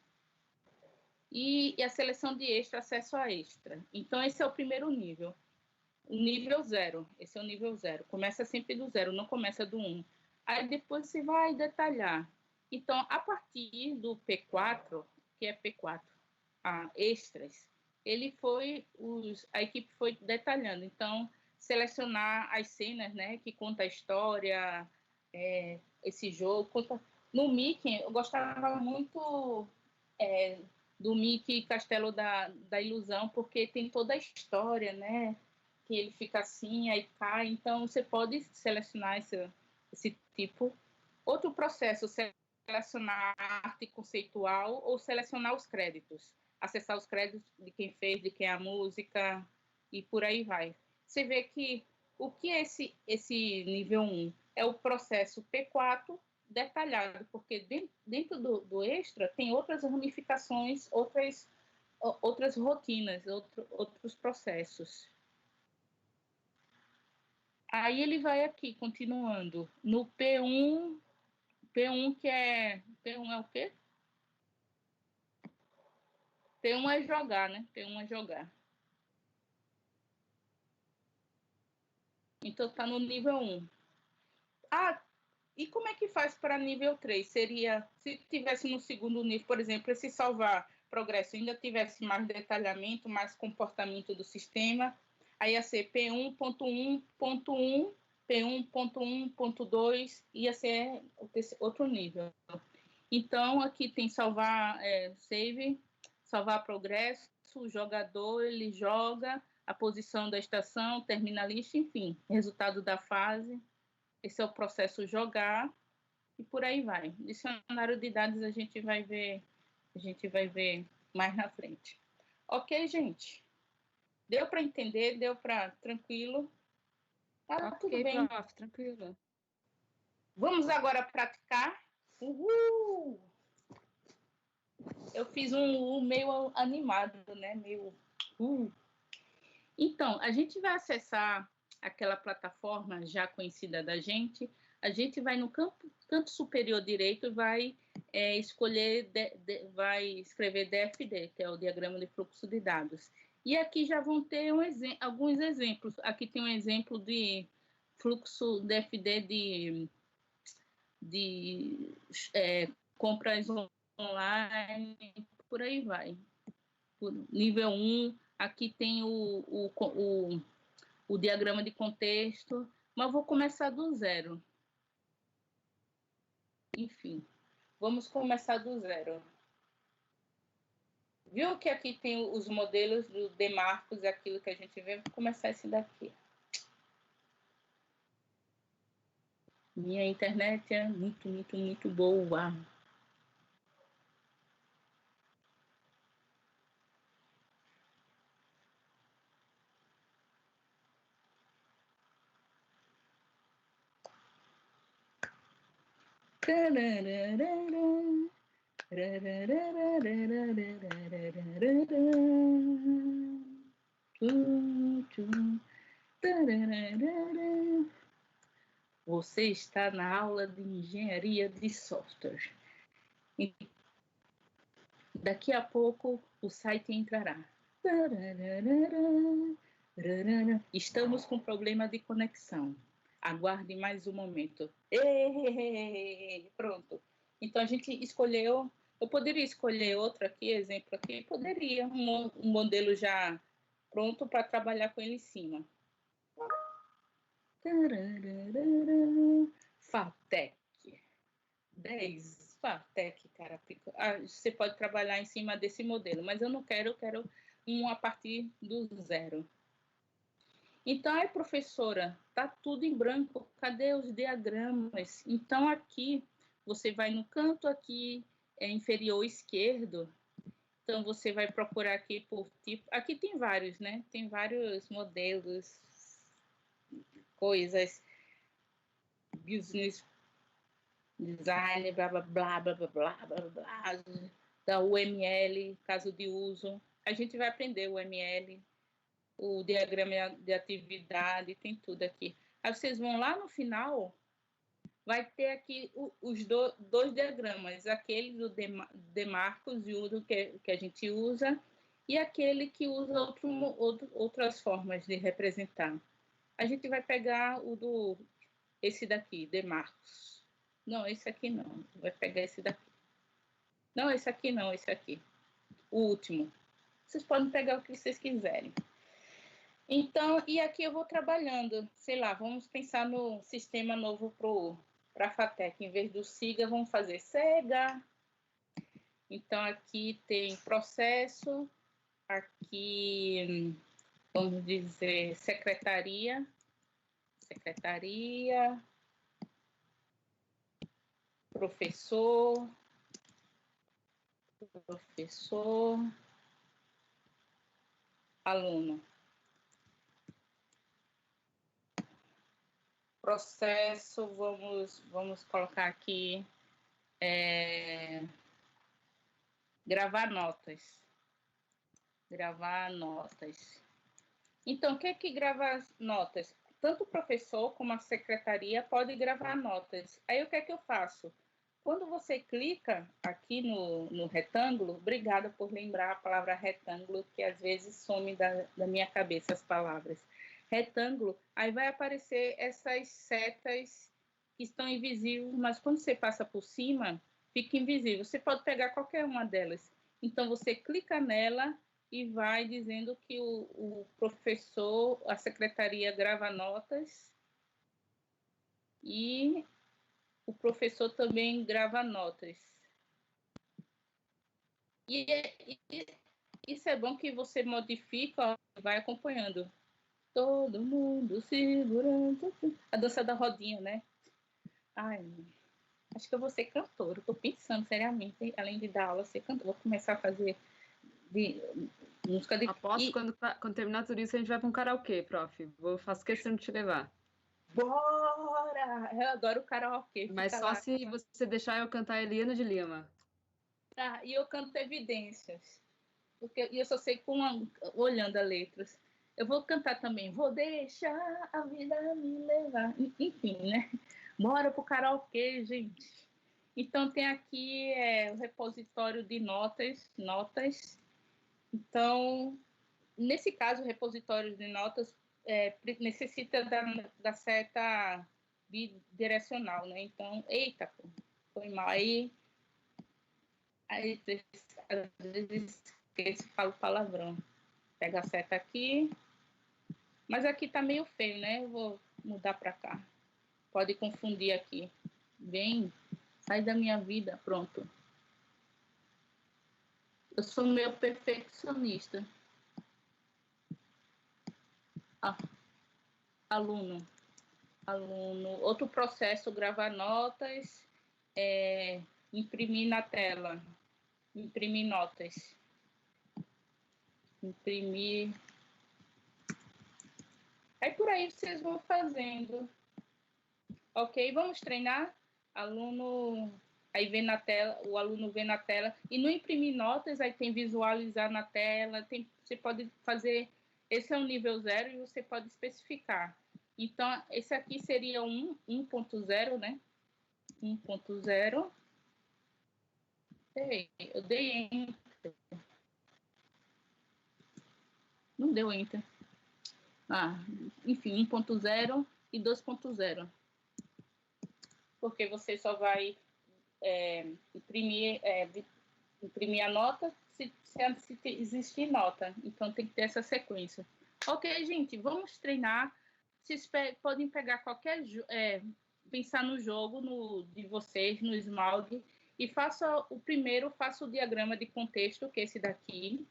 E a seleção de extra, acesso a extra. Então, esse é o primeiro nível. O nível 0, esse é o nível 0. Começa sempre do 0, não começa do 1. Aí depois você vai detalhar. Então, a partir do P4, que é P4, extras, a equipe foi detalhando. Então, selecionar as cenas, né, que conta a história, esse jogo. No Mickey, eu gostava muito do Mickey Castelo da Ilusão, porque tem toda a história, né, que ele fica assim, aí cai. Então, você pode selecionar esse tipo. Outro processo, selecionar a arte conceitual ou selecionar os créditos. Acessar os créditos de quem fez, de quem é a música, e por aí vai. Você vê que o que é esse nível 1? É o processo P4 detalhado, porque dentro do extra tem outras ramificações, outras rotinas, outros processos. Aí ele vai aqui, continuando, no P1 que é... P1 é o quê? P1 é jogar, né? P1 é jogar. Então, está no nível 1. E como é que faz para nível 3? Seria, se tivesse no segundo nível, por exemplo, esse salvar progresso ainda tivesse mais detalhamento, mais comportamento do sistema, aí ia ser P1.1.1, P1.1.2, ia ser outro nível. Então, aqui tem salvar save, salvar progresso, o jogador, ele joga, a posição da estação, termina a lista, enfim, resultado da fase. Esse é o processo jogar e por aí vai. Dicionário de dados a gente vai ver mais na frente. Ok, gente? Deu para entender? Deu para tranquilo? Tá tudo bem. Prof, tranquilo. Vamos agora praticar. Uhul! eu fiz um meio animado, né? Meio. Então, a gente vai acessar aquela plataforma já conhecida da gente. A gente vai no canto superior direito e vai escolher, vai escrever DFD, que é o diagrama de fluxo de dados. E aqui já vão ter alguns exemplos. Aqui tem um exemplo de fluxo DFD de compras online, por aí vai. Por nível 1, aqui tem o diagrama de contexto, mas vou começar do zero. Enfim, vamos começar do zero. Viu que aqui tem os modelos do Demarcus, aquilo que a gente vê? Vou começar esse daqui. Minha internet é muito, muito, muito boa. Você está na aula de engenharia de software. Daqui a pouco o site entrará. Estamos com problema de conexão. Aguarde mais um momento. Pronto. Então a gente escolheu. Eu poderia escolher outro aqui, exemplo aqui. Poderia, um modelo já pronto para trabalhar com ele em cima. FATEC. 10 FATEC, cara. Você pode trabalhar em cima desse modelo, mas eu não quero, eu quero um a partir do zero. Então, aí, professora, tá tudo em branco, cadê os diagramas? Então, aqui, você vai no canto aqui inferior esquerdo, então você vai procurar aqui por tipo, aqui tem vários, né? Tem vários modelos, coisas, business design, blá, blá, blá, blá, blá, blá, blá, blá, da UML, caso de uso. A gente vai aprender o UML, o diagrama de atividade, tem tudo aqui. Aí vocês vão lá no final, vai ter aqui os dois diagramas, aquele do Demarcus e o que a gente usa, e aquele que usa outras formas de representar. A gente vai pegar esse daqui, Demarcus. Não, esse aqui não. Vai pegar esse daqui. Não, esse aqui não, esse aqui. O último. Vocês podem pegar o que vocês quiserem. Então, e aqui eu vou trabalhando. Sei lá, vamos pensar no sistema novo para a FATEC. Em vez do SIGA, vamos fazer SEGA. Então, aqui tem processo. Aqui, vamos dizer, secretaria. Secretaria. Professor, aluno. Processo, vamos colocar aqui, gravar notas. Gravar notas. Então, o que é que grava notas? Tanto o professor como a secretaria pode gravar notas. Aí, o que é que eu faço? Quando você clica aqui no retângulo, obrigada por lembrar a palavra retângulo, que às vezes some da minha cabeça as palavras. Retângulo, aí vai aparecer essas setas que estão invisíveis, mas quando você passa por cima, fica invisível. Você pode pegar qualquer uma delas. Então, você clica nela e vai dizendo que o professor, a secretaria grava notas e o professor também grava notas. E isso é bom que você modifica, vai acompanhando. Todo mundo segurando. A dança da rodinha, né? Ai, acho que eu vou ser cantora. Estou pensando seriamente, além de dar aula, ser cantora. Vou começar a fazer música de... Aposto que quando terminar tudo isso, a gente vai para um karaokê, prof. Faço questão de te levar. Bora! Eu adoro o karaokê. Mas só se você deixar eu cantar Eliana de Lima. Tá, e eu canto evidências. Porque eu só sei olhando as letras. Eu vou cantar também. Vou deixar a vida me levar. Enfim, né? Bora pro karaokê, gente. Então tem aqui o repositório de notas. Então, nesse caso, o repositório de notas necessita da seta bidirecional, né? Então, eita, pô, foi mal. Aí às vezes esqueço, falo palavrão. Pega a seta aqui. Mas aqui tá meio feio, né? Eu vou mudar para cá. Pode confundir aqui. Vem, sai da minha vida. Pronto. Eu sou meio perfeccionista. Ah, aluno. Outro processo, gravar notas, imprimir na tela. Imprimir notas. Imprimir. Aí por aí vocês vão fazendo. Ok? Vamos treinar? Aluno, aí vê na tela, o aluno vê na tela. E no imprimir notas, aí tem visualizar na tela. Você pode fazer. Esse é o nível 0 e você pode especificar. Então, esse aqui seria 1.0, né? 1.0. Eu dei enter. Não deu enter. Enfim, 1.0 e 2.0. Porque você só vai imprimir a nota se existir nota. Então, tem que ter essa sequência. Ok, gente, vamos treinar. Vocês podem pegar qualquer... pensar no jogo de vocês, no Smaug, e faça o diagrama de contexto, que é esse daqui.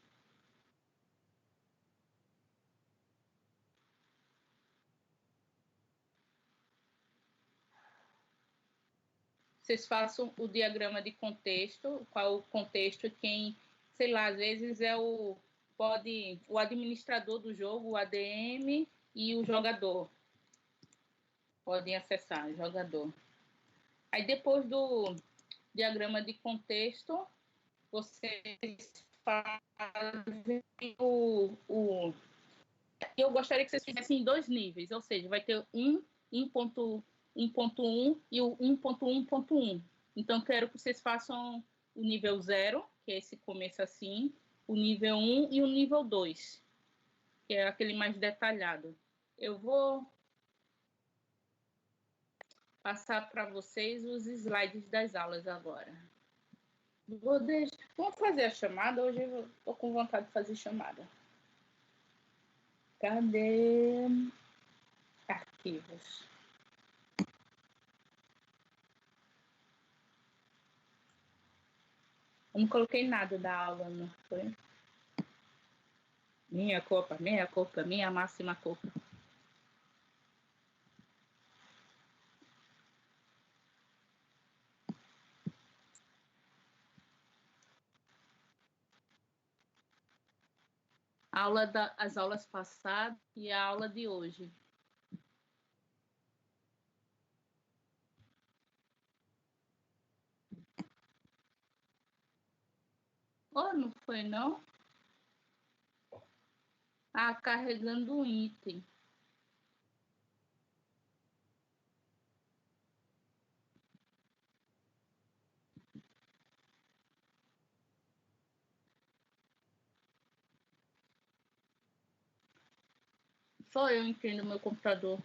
Vocês façam o diagrama de contexto, qual o contexto, quem, sei lá, às vezes o administrador do jogo, o ADM e o jogador. Podem acessar, jogador. Aí depois do diagrama de contexto, vocês fazem eu gostaria que vocês fizessem em 2 níveis, ou seja, vai ter 1.1 e o 1.1.1. Então, quero que vocês façam o nível 0, que é esse começo assim, o nível 1 e o nível 2, que é aquele mais detalhado. Eu vou passar para vocês os slides das aulas agora. Vamos fazer a chamada? Hoje eu estou com vontade de fazer chamada. Cadê? Arquivos. Eu não coloquei nada da aula, não foi? Minha culpa, minha máxima culpa. As aulas passadas e a aula de hoje. Oh, não foi, não? Carregando um item. Só eu entendo meu computador.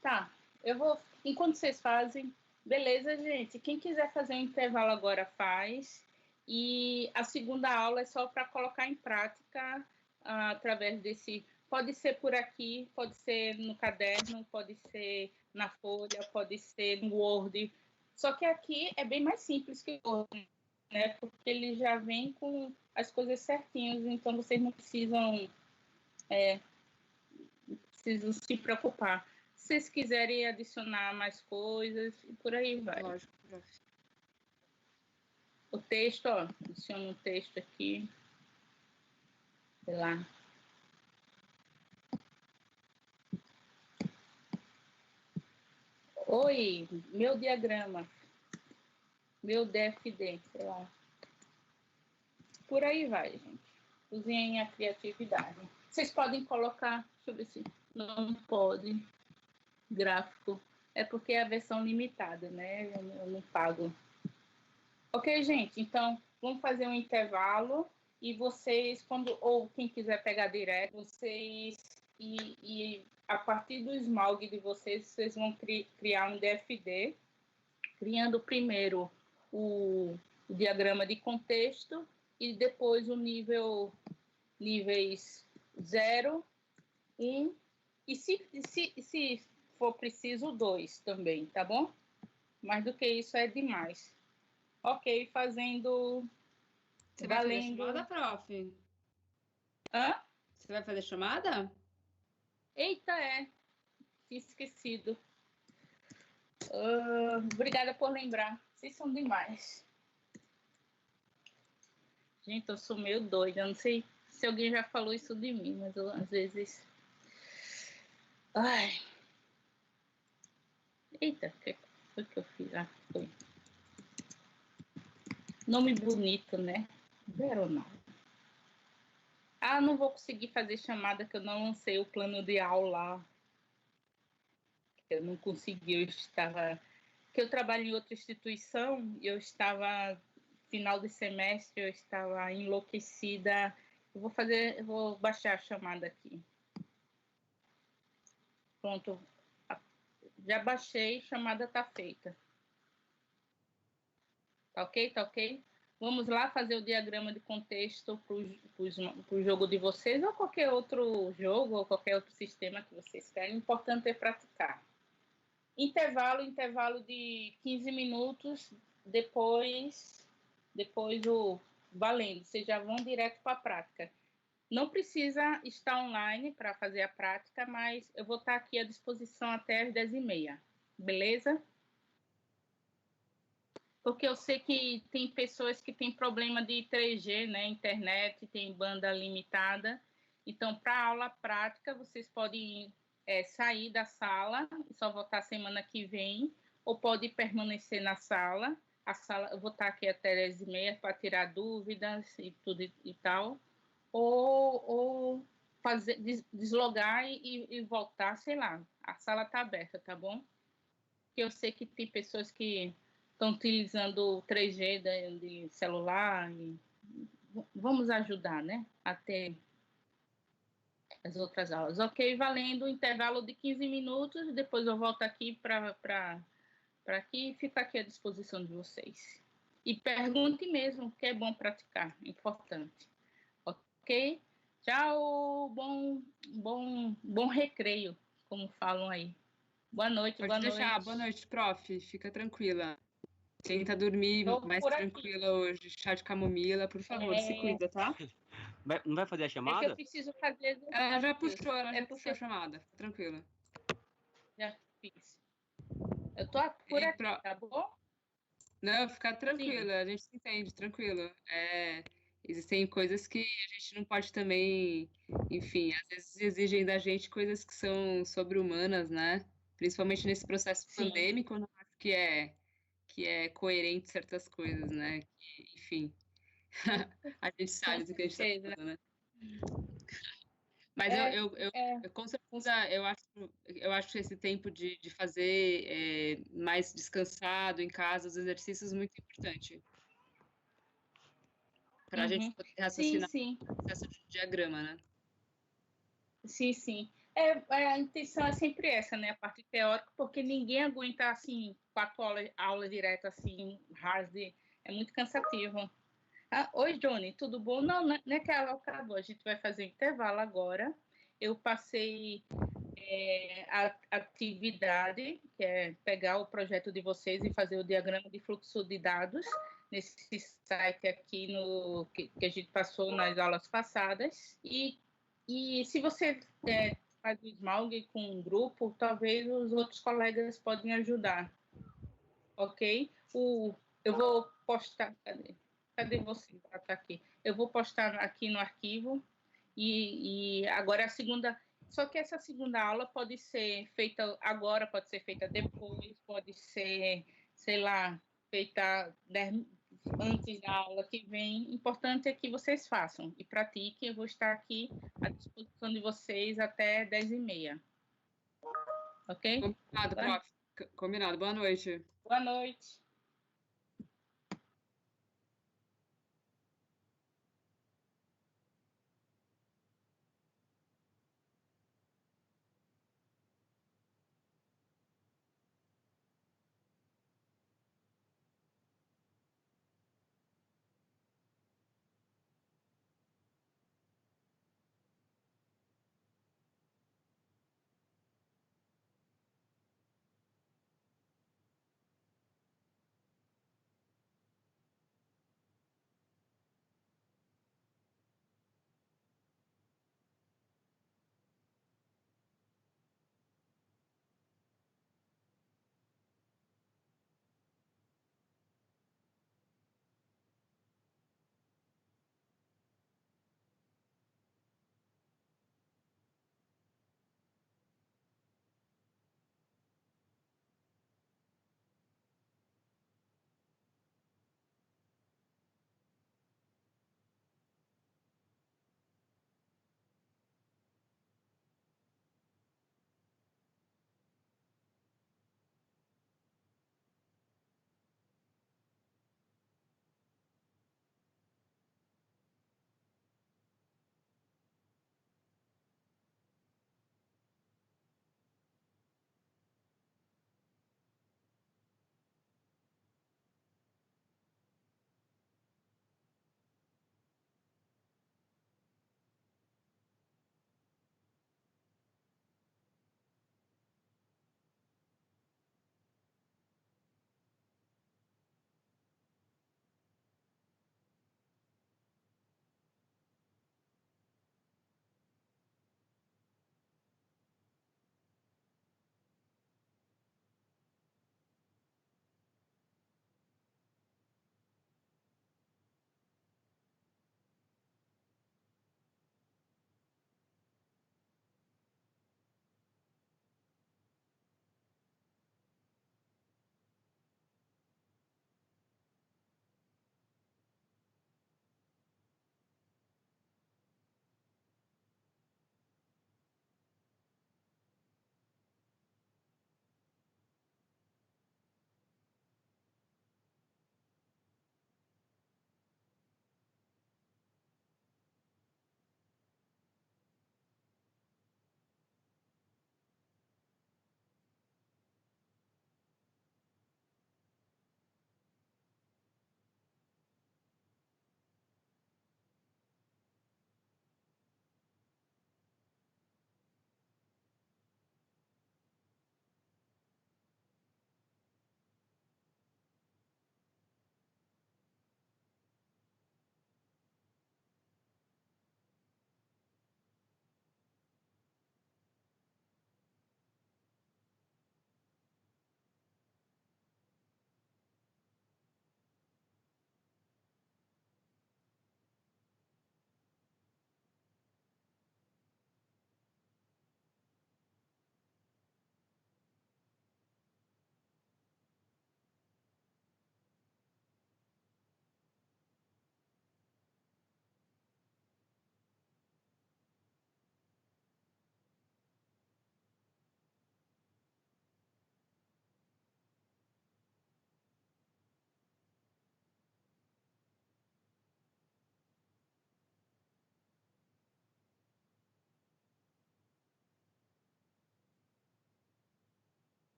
Tá, eu vou... Enquanto vocês fazem... Beleza, gente? Quem quiser fazer um intervalo agora faz. E a segunda aula é só para colocar em prática através desse... Pode ser por aqui, pode ser no caderno, pode ser na folha, pode ser no Word. Só que aqui é bem mais simples que o Word, né? Porque ele já vem com as coisas certinhas, então vocês não precisam se preocupar. Se vocês quiserem adicionar mais coisas, e por aí vai. Lógico, prof. O texto, ó, adiciona um texto aqui. Sei lá. Oi, meu diagrama, meu DFD, sei lá. Por aí vai, gente. Usem a criatividade. Vocês podem colocar, deixa eu ver se não pode, gráfico. É porque é a versão limitada, né? Eu não pago. Ok, gente? Então, vamos fazer um intervalo e vocês, ou quem quiser pegar direto, vocês e a partir do Smaug de vocês vão criar um DFD, criando primeiro o diagrama de contexto e depois o níveis 0, 1 e se for preciso 2 também, tá bom? Mais do que isso é demais. Ok, fazendo... Você vai fazer chamada, prof? Hã? Você vai fazer chamada? Eita, tinha esquecido. Obrigada por lembrar. Vocês são demais. Gente, eu sou meio doida. Eu não sei se alguém já falou isso de mim, mas eu, às vezes... Ai. Eita, o que foi que eu fiz? Ah, foi. Nome bonito, né? Veronal. Ah, não vou conseguir fazer chamada que eu não lancei o plano de aula. Eu não consegui, eu estava... Que eu trabalho em outra instituição e eu estava... Final de semestre, eu estava enlouquecida. Eu vou baixar a chamada aqui. Pronto. Já baixei, chamada está feita. Tá ok? Tá ok? Vamos lá fazer o diagrama de contexto para o jogo de vocês ou qualquer outro jogo ou qualquer outro sistema que vocês querem. O importante é praticar. Intervalo de 15 minutos, depois o valendo. Vocês já vão direto para a prática. Não precisa estar online para fazer a prática, mas eu vou estar aqui à disposição até as 10h30. Beleza? Porque eu sei que tem pessoas que têm problema de 3G, né? Internet, tem banda limitada. Então, para aula prática, vocês podem sair da sala, só voltar semana que vem, ou pode permanecer na sala. A sala, eu vou estar aqui até 10h30 para tirar dúvidas e tudo e tal. Ou fazer, deslogar e voltar, sei lá. A sala está aberta, tá bom? Porque eu sei que tem pessoas que estão utilizando o 3G de celular e vamos ajudar, né? A ter as outras aulas. Ok, valendo, intervalo de 15 minutos, depois eu volto aqui para aqui e fico aqui à disposição de vocês. E pergunte mesmo, que é bom praticar, importante. Ok? Tchau, bom recreio, como falam aí. Boa noite, Pode boa deixar. noite. Boa noite, prof. Fica tranquila. Tenta dormir mais tranquila hoje. Chá de camomila, por favor, se cuida, tá? Não vai fazer a chamada? É que eu preciso fazer... Ela já puxou a chamada. Fica tranquila. Já fiz. Eu tô por aqui, tá bom? Não, fica tranquila. A gente se entende, tranquilo. Existem coisas que a gente não pode também... Enfim, às vezes exigem da gente coisas que são sobre-humanas, né? Principalmente nesse processo pandêmico, eu não acho que é coerente certas coisas, né? Enfim, a gente sabe do que a gente está falando, né? Mas eu com certeza, eu acho esse tempo de fazer mais descansado em casa, os exercícios, muito importante. Para a gente poder raciocinar o processo de diagrama, né? Sim. A intenção é sempre essa, né? A parte teórica, porque ninguém aguenta, assim, 4 aulas direto, assim, é muito cansativo. Oi, Johnny, tudo bom? Não é que ela acabou, a gente vai fazer intervalo agora. Eu passei a atividade, que é pegar o projeto de vocês e fazer o diagrama de fluxo de dados nesse site aqui que a gente passou nas aulas passadas. E se você faz o Smaug com um grupo, talvez os outros colegas podem ajudar, ok? Eu vou postar... Cadê você? Tá aqui. Eu vou postar aqui no arquivo e agora Só que essa segunda aula pode ser feita agora, pode ser feita depois, pode ser, sei lá, feita antes da aula que vem. O importante é que vocês façam e pratiquem. Eu vou estar aqui à disposição de vocês até 10h30. Ok? Combinado, prof. Combinado. Boa noite. Boa noite.